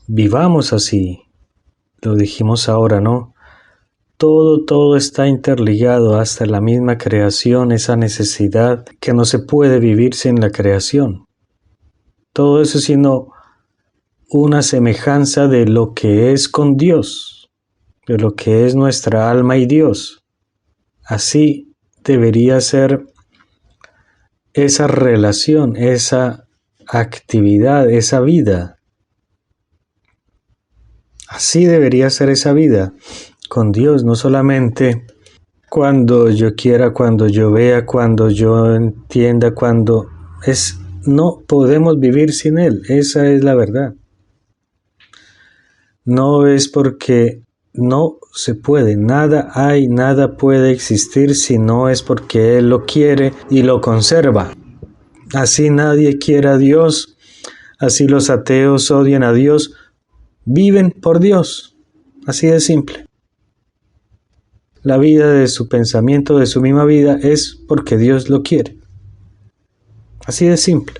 vivamos así. Lo dijimos ahora, ¿no? Todo está interligado, hasta la misma creación, esa necesidad que no se puede vivir sin la creación. Todo eso es sino una semejanza de lo que es con Dios, de lo que es nuestra alma y Dios. Así debería ser esa relación, esa actividad, esa vida. Así debería ser esa vida con Dios, no solamente cuando yo quiera, cuando yo vea, cuando yo entienda, no podemos vivir sin Él, esa es la verdad. No es porque no se puede, nada puede existir si no es porque Él lo quiere y lo conserva. Así nadie quiere a Dios, así los ateos odian a Dios, viven por Dios, así de simple. La vida de su pensamiento, de su misma vida, es porque Dios lo quiere. Así de simple,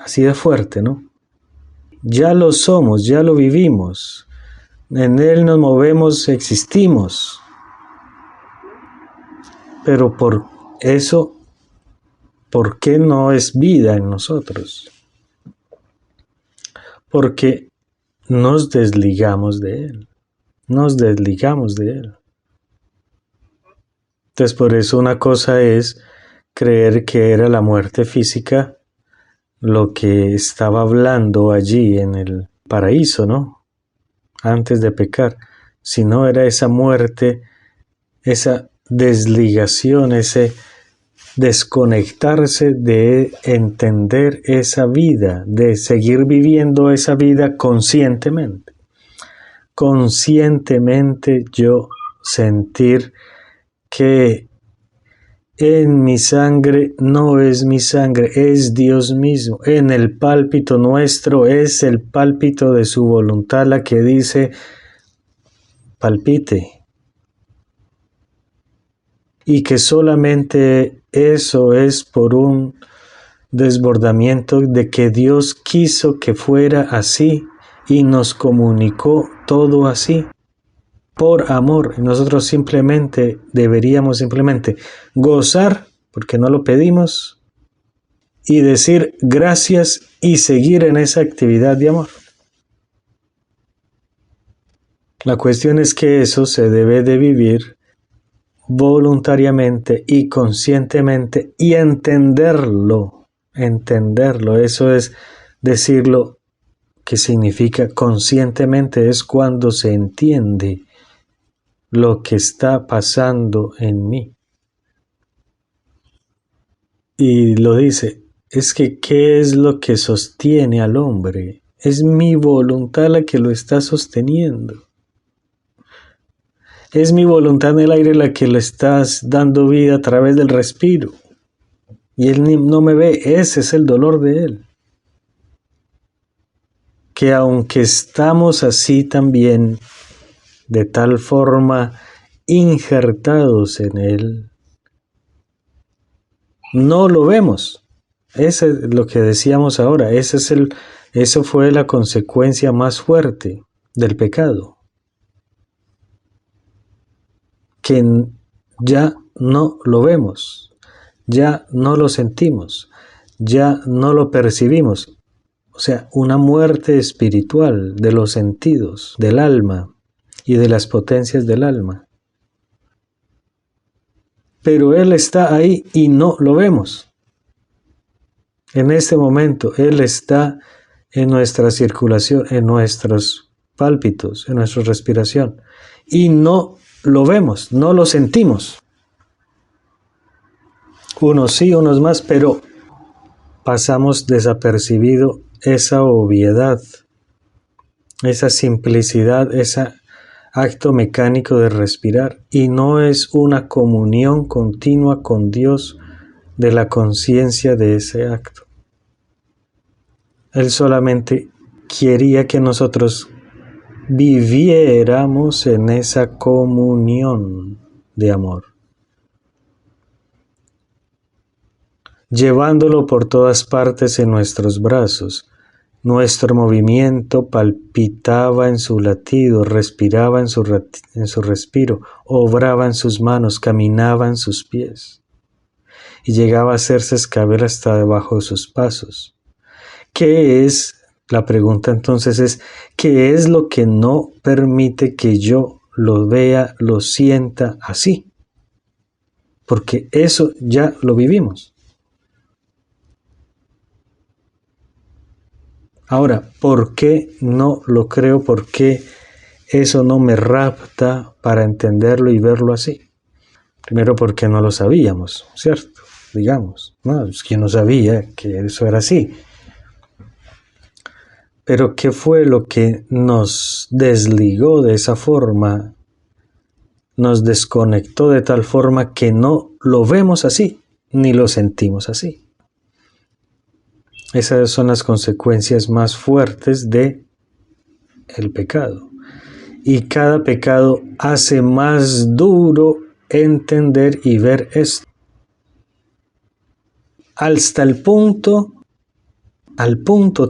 así de fuerte, ¿no? Ya lo somos, ya lo vivimos. En Él nos movemos, existimos. Pero por eso, ¿por qué no es vida en nosotros? Porque nos desligamos de Él. Nos desligamos de Él. Entonces, por eso una cosa es creer que era la muerte física lo que estaba hablando allí en el paraíso, ¿no? Antes de pecar. Si no era esa muerte, esa desligación, ese desconectarse de entender esa vida, de seguir viviendo esa vida conscientemente. Conscientemente yo sentir que en mi sangre no es mi sangre, es Dios mismo. En el pálpito nuestro es el pálpito de su voluntad la que dice palpite. Y que solamente eso es por un desbordamiento de que Dios quiso que fuera así y nos comunicó todo así, por amor. Y nosotros deberíamos simplemente gozar, porque no lo pedimos, y decir gracias y seguir en esa actividad de amor. La cuestión es que eso se debe de vivir voluntariamente y conscientemente y entenderlo, eso es decirlo que significa conscientemente, es cuando se entiende lo que está pasando en mí. Y lo dice, es que ¿qué es lo que sostiene al hombre? Es mi voluntad la que lo está sosteniendo. Es mi voluntad en el aire la que le estás dando vida a través del respiro. Y él no me ve, ese es el dolor de él. Que aunque estamos así también, de tal forma injertados en él, no lo vemos. Ese es lo que decíamos ahora, eso fue la consecuencia más fuerte del pecado. Que ya no lo vemos, ya no lo sentimos, ya no lo percibimos. O sea, una muerte espiritual de los sentidos, del alma y de las potencias del alma. Pero Él está ahí y no lo vemos. En este momento, Él está en nuestra circulación, en nuestros pálpitos, en nuestra respiración. Y no lo vemos, no lo sentimos. Unos sí, unos más, pero pasamos desapercibido esa obviedad, esa simplicidad, ese acto mecánico de respirar, y no es una comunión continua con Dios de la conciencia de ese acto. Él solamente quería que nosotros viviéramos en esa comunión de amor, llevándolo por todas partes en nuestros brazos. Nuestro movimiento palpitaba en su latido, respiraba en su respiro, obraba en sus manos, caminaba en sus pies, y llegaba a hacerse escabel hasta debajo de sus pasos. ¿Qué es? La pregunta entonces es, ¿qué es lo que no permite que yo lo vea, lo sienta así? Porque eso ya lo vivimos. Ahora, ¿por qué no lo creo? ¿Por qué eso no me rapta para entenderlo y verlo así? Primero, porque no lo sabíamos, ¿cierto? Digamos, no, es que no sabía que eso era así. Pero ¿qué fue lo que nos desligó de esa forma? Nos desconectó de tal forma que no lo vemos así, ni lo sentimos así. Esas son las consecuencias más fuertes de el pecado. Y cada pecado hace más duro entender y ver esto. Hasta el punto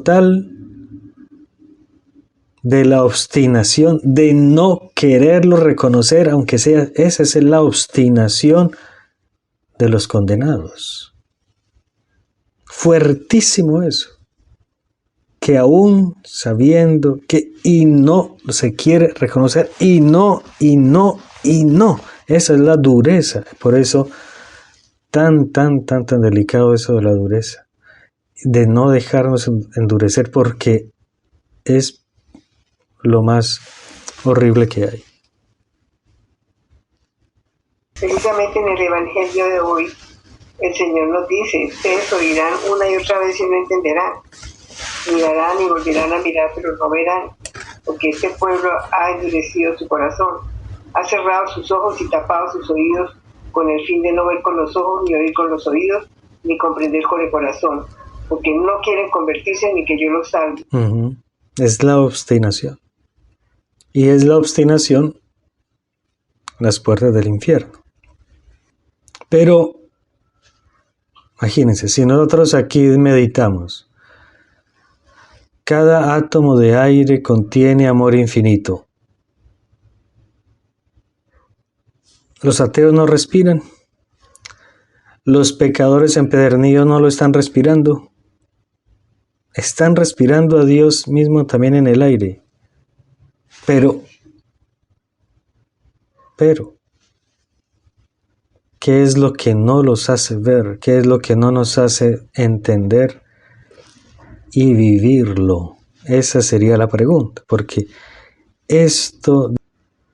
tal de la obstinación, de no quererlo reconocer, aunque sea, esa es la obstinación de los condenados. Fuertísimo eso, que aún sabiendo que y no se quiere reconocer, y no, esa es la dureza. Por eso tan delicado eso de la dureza, de no dejarnos endurecer, porque es lo más horrible que hay. Precisamente en el Evangelio de hoy, el Señor nos dice, ustedes oirán una y otra vez y no entenderán, mirarán y volverán a mirar, pero no verán, porque este pueblo ha endurecido su corazón, ha cerrado sus ojos y tapado sus oídos con el fin de no ver con los ojos, ni oír con los oídos, ni comprender con el corazón, porque no quieren convertirse ni que yo los salve. Es la obstinación. Y es la obstinación las puertas del infierno. Pero imagínense, si nosotros aquí meditamos, cada átomo de aire contiene amor infinito. Los ateos no respiran. Los pecadores empedernidos no lo están respirando. Están respirando a Dios mismo también en el aire. Pero, ¿qué es lo que no los hace ver? ¿Qué es lo que no nos hace entender y vivirlo Esa sería la pregunta, porque esto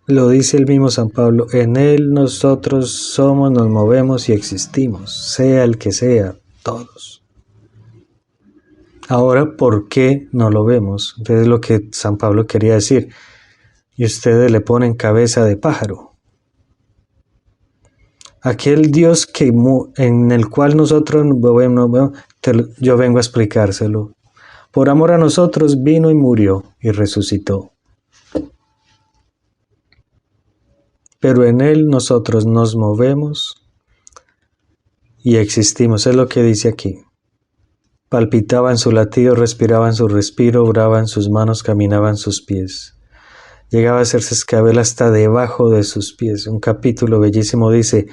lo dice el mismo San Pablo, en Él nosotros somos, nos movemos y existimos, sea el que sea, todos. Ahora, ¿por qué no lo vemos? Entonces es lo que San Pablo quería decir. Y ustedes le ponen cabeza de pájaro. Aquel Dios en el cual nosotros yo vengo a explicárselo. Por amor a nosotros vino y murió y resucitó. Pero en Él nosotros nos movemos y existimos. Es lo que dice aquí. Palpitaba en su latido, respiraba en su respiro, obraba en sus manos, caminaba en sus pies. Llegaba a hacerse escabel hasta debajo de sus pies. Un capítulo bellísimo dice,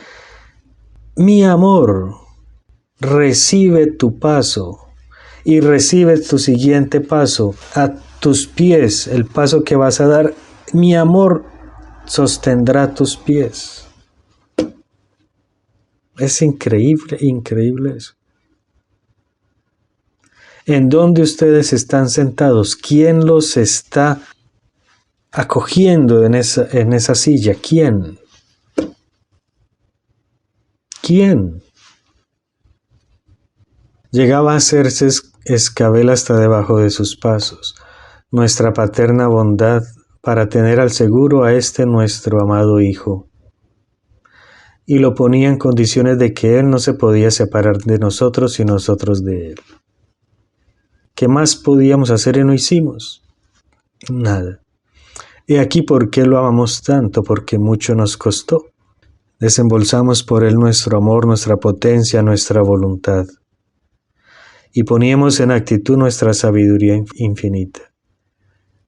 mi amor, recibe tu paso y recibe tu siguiente paso. A tus pies, el paso que vas a dar, mi amor sostendrá tus pies. Es increíble, increíble eso. ¿En dónde ustedes están sentados? ¿Quién los está acogiendo en esa silla? ¿Quién? ¿Quién? Llegaba a hacerse escabel hasta debajo de sus pasos. Nuestra paterna bondad para tener al seguro a este nuestro amado Hijo. Y lo ponía en condiciones de que Él no se podía separar de nosotros y nosotros de Él. ¿Qué más podíamos hacer y no hicimos? Nada. Y aquí, ¿por qué lo amamos tanto? Porque mucho nos costó. Desembolsamos por Él nuestro amor, nuestra potencia, nuestra voluntad. Y poníamos en actitud nuestra sabiduría infinita.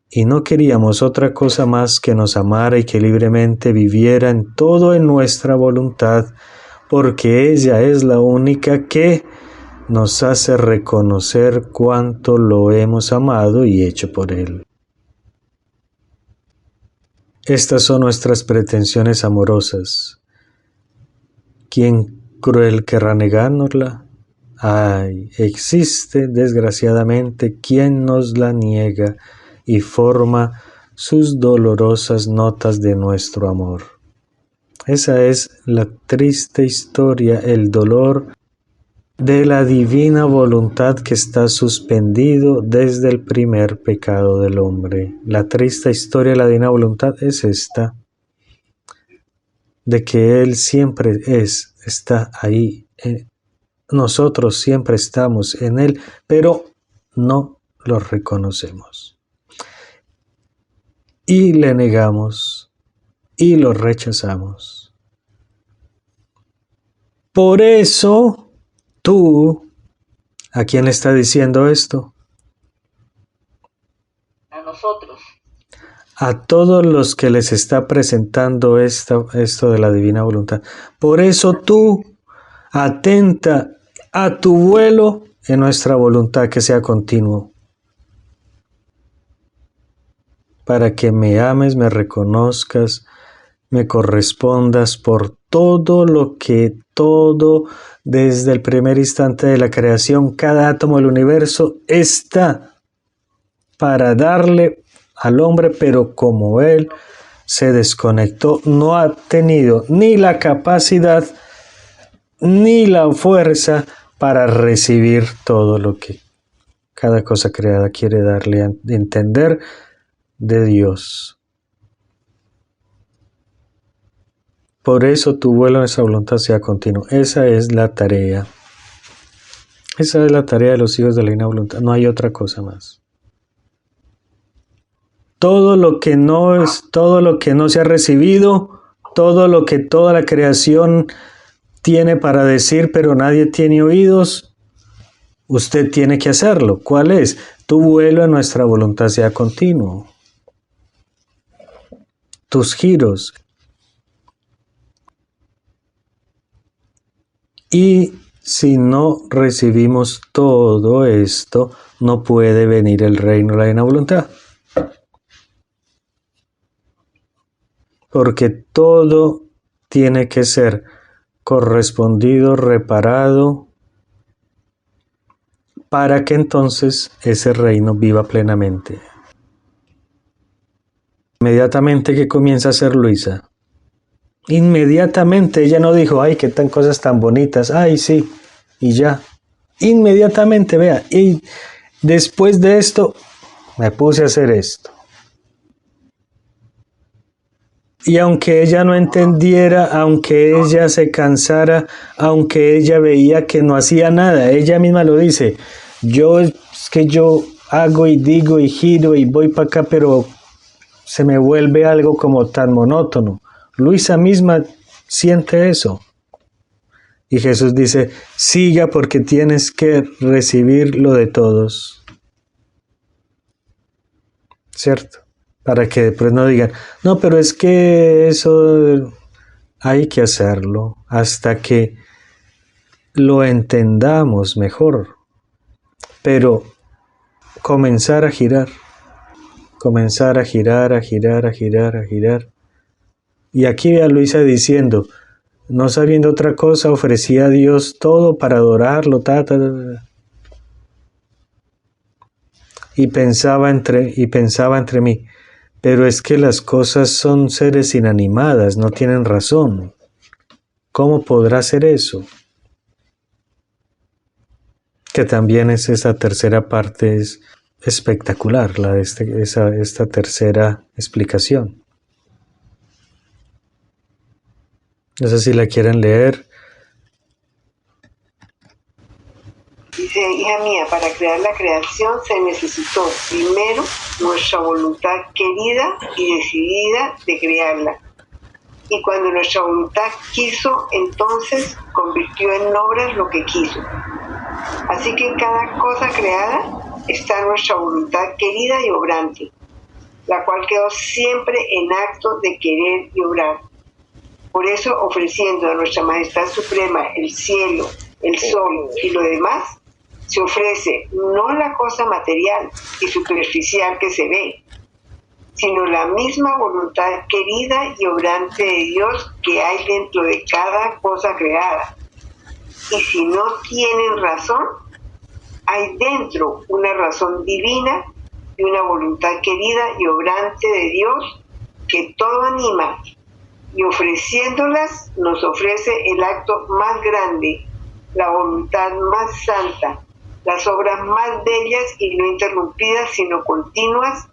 Y no queríamos otra cosa más que nos amara y que libremente viviera en todo en nuestra voluntad, porque ella es la única que nos hace reconocer cuánto lo hemos amado y hecho por Él. Estas son nuestras pretensiones amorosas. ¿Quién cruel querrá negárnosla? Ay, existe desgraciadamente quien nos la niega y forma sus dolorosas notas de nuestro amor. Esa es la triste historia, el dolor de la divina voluntad que está suspendido desde el primer pecado del hombre. La triste historia de la divina voluntad es esta, de que Él siempre está ahí. Nosotros siempre estamos en Él, pero no lo reconocemos. Y le negamos y lo rechazamos. Por eso, tú, ¿a quién le está diciendo esto? A nosotros. A todos los que les está presentando esto de la divina voluntad. Por eso tú, atenta a tu vuelo en nuestra voluntad que sea continuo. Para que me ames, me reconozcas, me correspondas por todo desde el primer instante de la creación, cada átomo del universo está para darle al hombre, pero como él se desconectó, no ha tenido ni la capacidad ni la fuerza para recibir todo lo que cada cosa creada quiere darle a entender de Dios. Por eso tu vuelo en esa voluntad sea continuo. Esa es la tarea. Esa es la tarea de los hijos de la divina voluntad. No hay otra cosa más. Todo lo que no se ha recibido, todo lo que toda la creación tiene para decir, pero nadie tiene oídos, usted tiene que hacerlo. ¿Cuál es? Tu vuelo en nuestra voluntad sea continuo. Tus giros. Y si no recibimos todo esto, no puede venir el reino de la divina voluntad. Porque todo tiene que ser correspondido, reparado para que entonces ese reino viva plenamente. Inmediatamente que comienza a hacer Luisa, inmediatamente ella no dijo, ay, qué tan cosas tan bonitas, ay, sí, y ya. Inmediatamente, vea, y después de esto, me puse a hacer esto. Y aunque ella no entendiera, aunque ella se cansara, aunque ella veía que no hacía nada, ella misma lo dice, es que yo hago y digo y giro y voy para acá, pero se me vuelve algo como tan monótono. Luisa misma siente eso. Y Jesús dice, siga porque tienes que recibir lo de todos. ¿Cierto? Para que después no digan, no, pero es que eso hay que hacerlo hasta que lo entendamos mejor. Pero comenzar a girar. Comenzar a girar, a girar, a girar, a girar. Y aquí ve a Luisa diciendo, no sabiendo otra cosa, ofrecía a Dios todo para adorarlo, y pensaba entre mí, pero es que las cosas son seres inanimadas, no tienen razón. ¿Cómo podrá ser eso? Que también es esa tercera parte, es espectacular, esta tercera explicación. No sé si la quieren leer. Dice, hija mía, para crear la creación se necesitó primero nuestra voluntad querida y decidida de crearla. Y cuando nuestra voluntad quiso, entonces convirtió en obras lo que quiso. Así que en cada cosa creada está nuestra voluntad querida y obrante, la cual quedó siempre en acto de querer y obrar. Por eso, ofreciendo a nuestra Majestad Suprema el cielo, el sol y lo demás, se ofrece no la cosa material y superficial que se ve, sino la misma voluntad querida y obrante de Dios que hay dentro de cada cosa creada. Y si no tienen razón, hay dentro una razón divina y una voluntad querida y obrante de Dios que todo anima, y ofreciéndolas nos ofrece el acto más grande, la voluntad más santa, las obras más bellas y no interrumpidas sino continuas,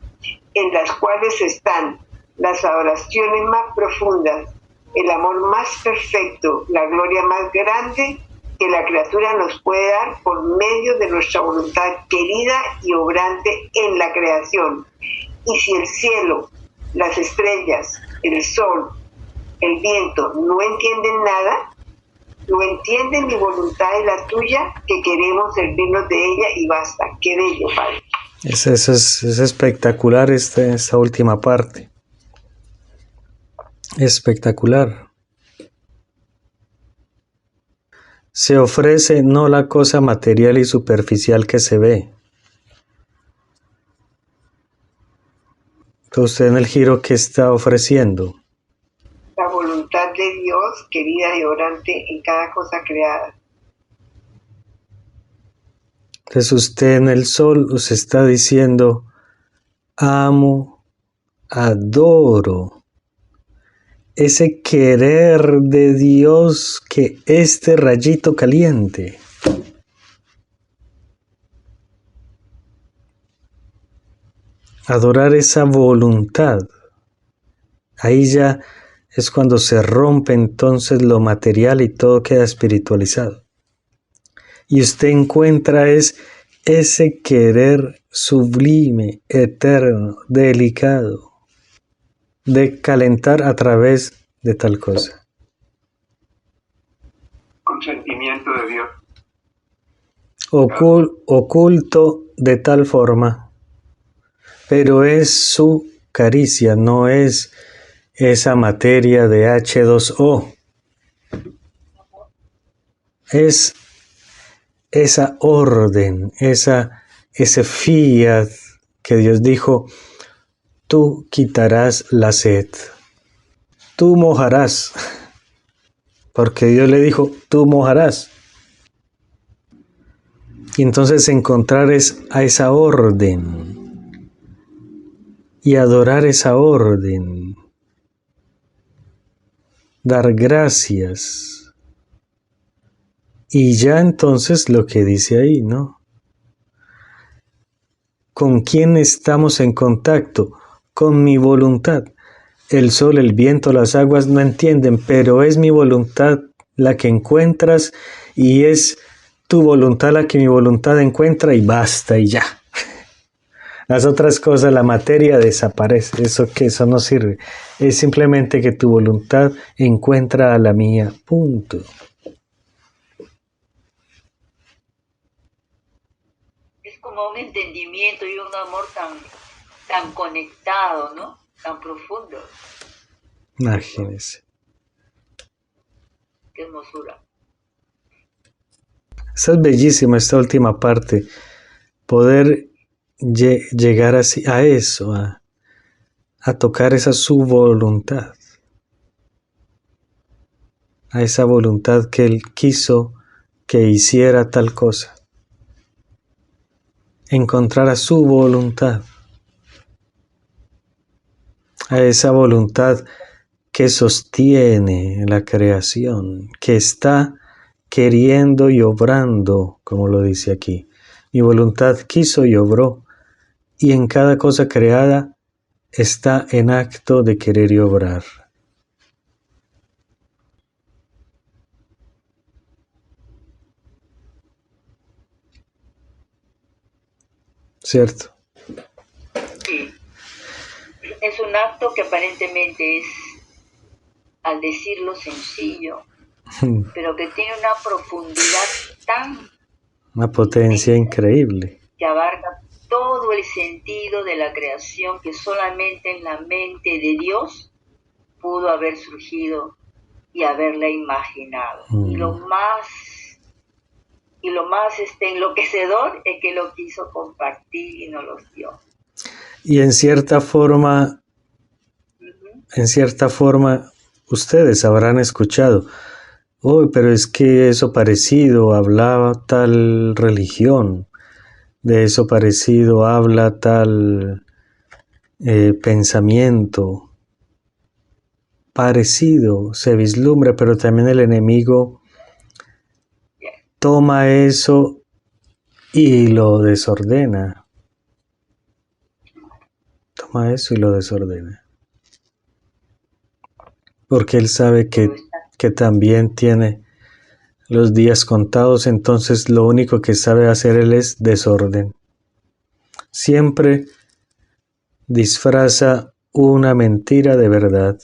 en las cuales están las adoraciones más profundas, el amor más perfecto, la gloria más grande que la criatura nos puede dar por medio de nuestra voluntad querida y obrante en la creación. Y si el cielo, las estrellas, el sol, el viento no entienden nada, no entienden mi voluntad y la tuya, que queremos servirnos de ella y basta. Qué bello, Padre. Es espectacular esta última parte. Espectacular. Se ofrece no la cosa material y superficial que se ve. Entonces, usted en el giro, ¿qué está ofreciendo? La voluntad de Dios, querida y orante en cada cosa creada. Entonces usted en el sol usted está diciendo, amo, adoro. Ese querer de Dios que este rayito caliente. Adorar esa voluntad. Ahí ya es cuando se rompe entonces lo material y todo queda espiritualizado. Y usted encuentra ese querer sublime, eterno, delicado, de calentar a través de tal cosa. Consentimiento de Dios. Oculto de tal forma, pero es su caricia, no es esa materia de H2O. Es esa orden, ese fiat que Dios dijo, tú quitarás la sed, tú mojarás, porque Dios le dijo, tú mojarás. Y entonces encontrar a esa orden y adorar esa orden, dar gracias. Y ya entonces lo que dice ahí, ¿no? ¿Con quién estamos en contacto? Con mi voluntad. El sol, el viento, las aguas no entienden, pero es mi voluntad la que encuentras y es tu voluntad la que mi voluntad encuentra y basta y ya. Las otras cosas, la materia desaparece, eso no sirve. Es simplemente que tu voluntad encuentra a la mía, punto. Es como un entendimiento y un amor tan conectado, ¿no? Tan profundo. Imagínense. Qué hermosura. Esta es bellísima, esta última parte. Poder llegar así, a eso, a tocar esa su voluntad. A esa voluntad que Él quiso que hiciera tal cosa. Encontrar a su voluntad. A esa voluntad que sostiene la creación, que está queriendo y obrando, como lo dice aquí. Mi voluntad quiso y obró, y en cada cosa creada está en acto de querer y obrar. ¿Cierto? Sí. Es un acto que aparentemente es, al decirlo, sencillo, pero que tiene una profundidad una potencia increíble. que abarca todo el sentido de la creación que solamente en la mente de Dios pudo haber surgido y haberla imaginado. Y lo más enloquecedor es que lo quiso compartir y nos lo dio. Y en cierta forma, ustedes habrán escuchado, oh, pero es que eso parecido hablaba tal religión, de eso parecido habla tal pensamiento, parecido se vislumbra, pero también el enemigo toma eso y lo desordena. Toma eso y lo desordena. Porque él sabe que también tiene los días contados, entonces lo único que sabe hacer él es desorden. Siempre disfraza una mentira de verdad.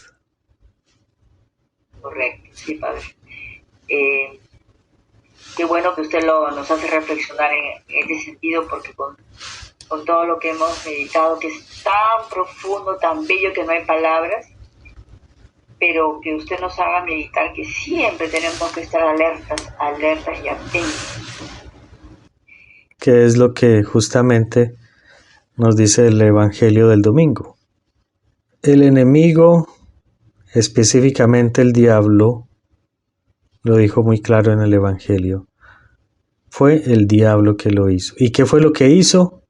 Correcto, sí, padre. Qué bueno que usted nos hace reflexionar en este sentido, porque con todo lo que hemos meditado, que es tan profundo, tan bello que no hay palabras, pero que usted nos haga meditar que siempre tenemos que estar alertas y atentos. Que es lo que justamente nos dice el Evangelio del domingo. El enemigo, específicamente el diablo, lo dijo muy claro en el Evangelio, fue el diablo que lo hizo. ¿Y qué fue lo que hizo?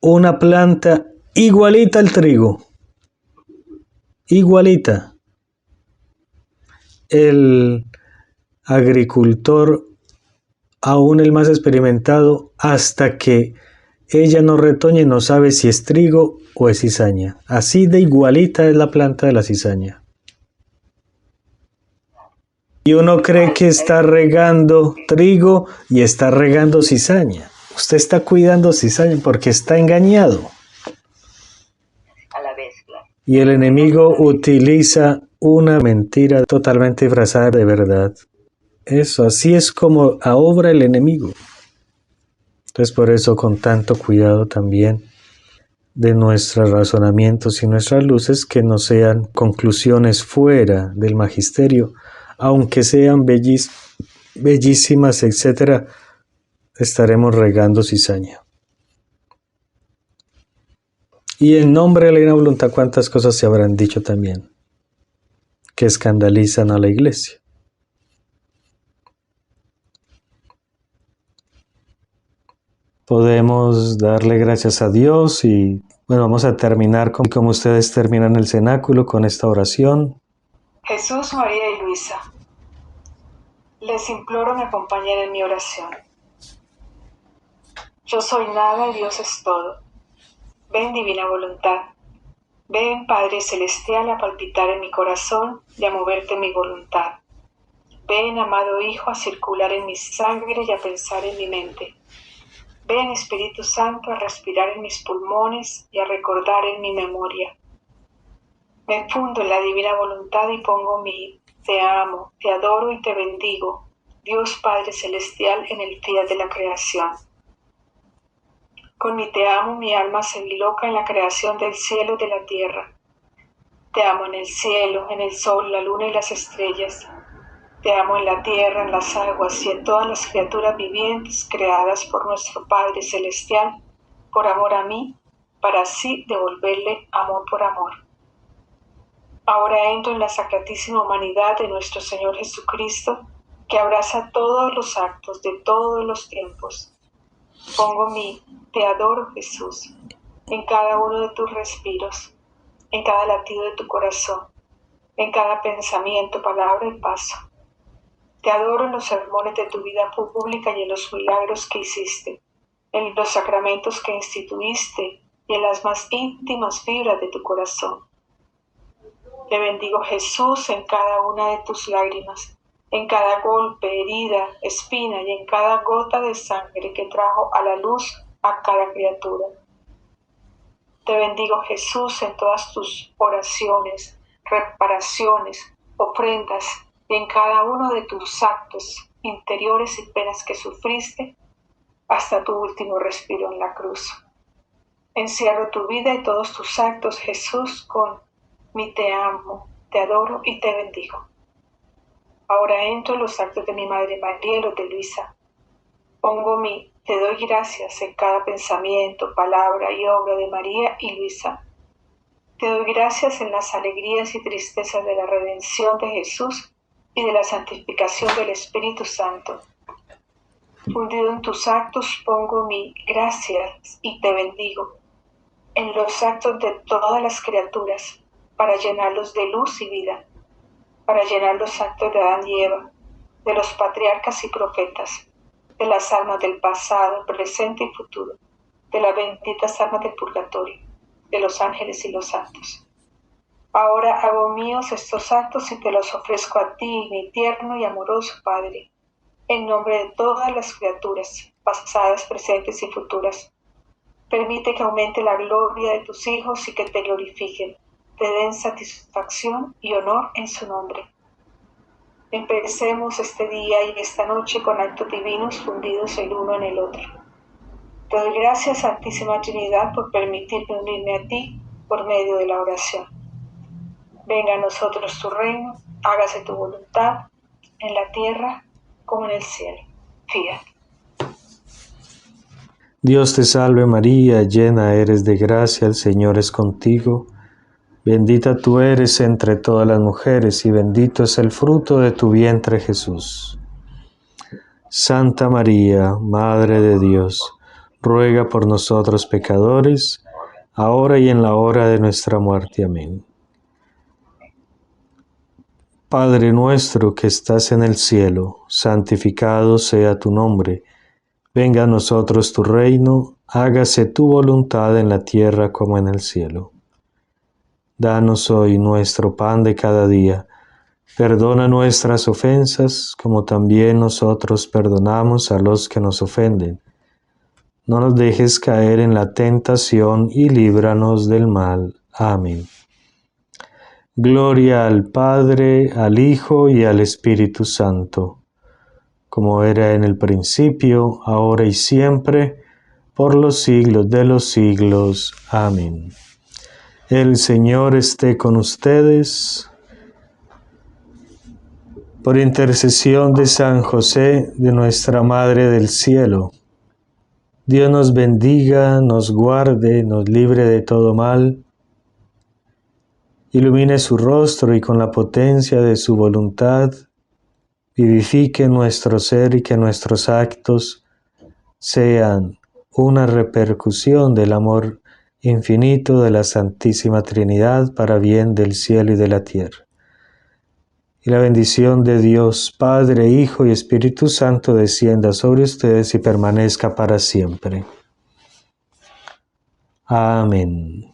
Una planta igualita al trigo. Igualita. El agricultor, aún el más experimentado, hasta que ella no retoñe, no sabe si es trigo o es cizaña. Así de igualita es la planta de la cizaña. Y uno cree que está regando trigo y está regando cizaña. Usted está cuidando cizaña porque está engañado. A la vez, claro. Y el enemigo utiliza una mentira totalmente disfrazada de verdad. Eso, así es como obra el enemigo. Entonces por eso con tanto cuidado también de nuestros razonamientos y nuestras luces, que no sean conclusiones fuera del magisterio, aunque sean bellísimas, etcétera, estaremos regando cizaña. Y en nombre de la divina voluntad, ¿cuántas cosas se habrán dicho también que escandalizan a la Iglesia? Podemos darle gracias a Dios y bueno, vamos a terminar como ustedes terminan el cenáculo con esta oración. Jesús, María y Luisa, les imploro me acompañen en mi oración. Yo soy nada y Dios es todo. Ven, divina voluntad. Ven, Padre Celestial, a palpitar en mi corazón y a moverte mi voluntad. Ven, amado Hijo, a circular en mi sangre y a pensar en mi mente. Ven, Espíritu Santo, a respirar en mis pulmones y a recordar en mi memoria. Me fundo en la divina voluntad y pongo mi te amo, te adoro y te bendigo, Dios Padre Celestial, en el fiat de la creación. Con mi te amo, mi alma se enloca en la creación del cielo y de la tierra. Te amo en el cielo, en el sol, la luna y las estrellas. Te amo en la tierra, en las aguas y en todas las criaturas vivientes creadas por nuestro Padre Celestial, por amor a mí, para así devolverle amor por amor. Ahora entro en la sacratísima humanidad de nuestro Señor Jesucristo, que abraza todos los actos de todos los tiempos. Pongo mi te adoro, Jesús, en cada uno de tus respiros, en cada latido de tu corazón, en cada pensamiento, palabra y paso. Te adoro en los sermones de tu vida pública y en los milagros que hiciste, en los sacramentos que instituiste y en las más íntimas fibras de tu corazón. Te bendigo, Jesús, en cada una de tus lágrimas, en cada golpe, herida, espina y en cada gota de sangre que trajo a la luz a cada criatura. Te bendigo, Jesús, en todas tus oraciones, reparaciones, ofrendas y en cada uno de tus actos interiores y penas que sufriste hasta tu último respiro en la cruz. Encierro tu vida y todos tus actos, Jesús, con mi te amo, te adoro y te bendigo. Ahora entro en los actos de mi Madre María y los de Luisa. Pongo mi te doy gracias en cada pensamiento, palabra y obra de María y Luisa. Te doy gracias en las alegrías y tristezas de la redención de Jesús y de la santificación del Espíritu Santo. Fundido en tus actos pongo mi gracias y te bendigo en los actos de todas las criaturas para llenarlos de luz y vida, para llenar los actos de Adán y Eva, de los patriarcas y profetas, de las almas del pasado, presente y futuro, de las benditas almas del purgatorio, de los ángeles y los santos. Ahora hago míos estos actos y te los ofrezco a ti, mi tierno y amoroso Padre, en nombre de todas las criaturas, pasadas, presentes y futuras. Permite que aumente la gloria de tus hijos y que te glorifiquen, te den satisfacción y honor en su nombre. Empecemos este día y esta noche con actos divinos fundidos el uno en el otro. Te doy gracias, Santísima Trinidad, por permitirme unirme a ti por medio de la oración. Venga a nosotros tu reino, hágase tu voluntad, en la tierra como en el cielo. Fiat. Dios te salve María, llena eres de gracia, el Señor es contigo. Bendita tú eres entre todas las mujeres y bendito es el fruto de tu vientre Jesús. Santa María, Madre de Dios, ruega por nosotros pecadores, ahora y en la hora de nuestra muerte. Amén. Padre nuestro que estás en el cielo, santificado sea tu nombre. Venga a nosotros tu reino, hágase tu voluntad en la tierra como en el cielo. Danos hoy nuestro pan de cada día. Perdona nuestras ofensas, como también nosotros perdonamos a los que nos ofenden. No nos dejes caer en la tentación y líbranos del mal. Amén. Gloria al Padre, al Hijo y al Espíritu Santo, como era en el principio, ahora y siempre, por los siglos de los siglos. Amén. El Señor esté con ustedes. Por intercesión de San José, de nuestra Madre del Cielo, Dios nos bendiga, nos guarde, nos libre de todo mal, ilumine su rostro y con la potencia de su voluntad, vivifique nuestro ser y que nuestros actos sean una repercusión del amor infinito de la Santísima Trinidad para bien del cielo y de la tierra. Y la bendición de Dios, Padre, Hijo y Espíritu Santo descienda sobre ustedes y permanezca para siempre. Amén.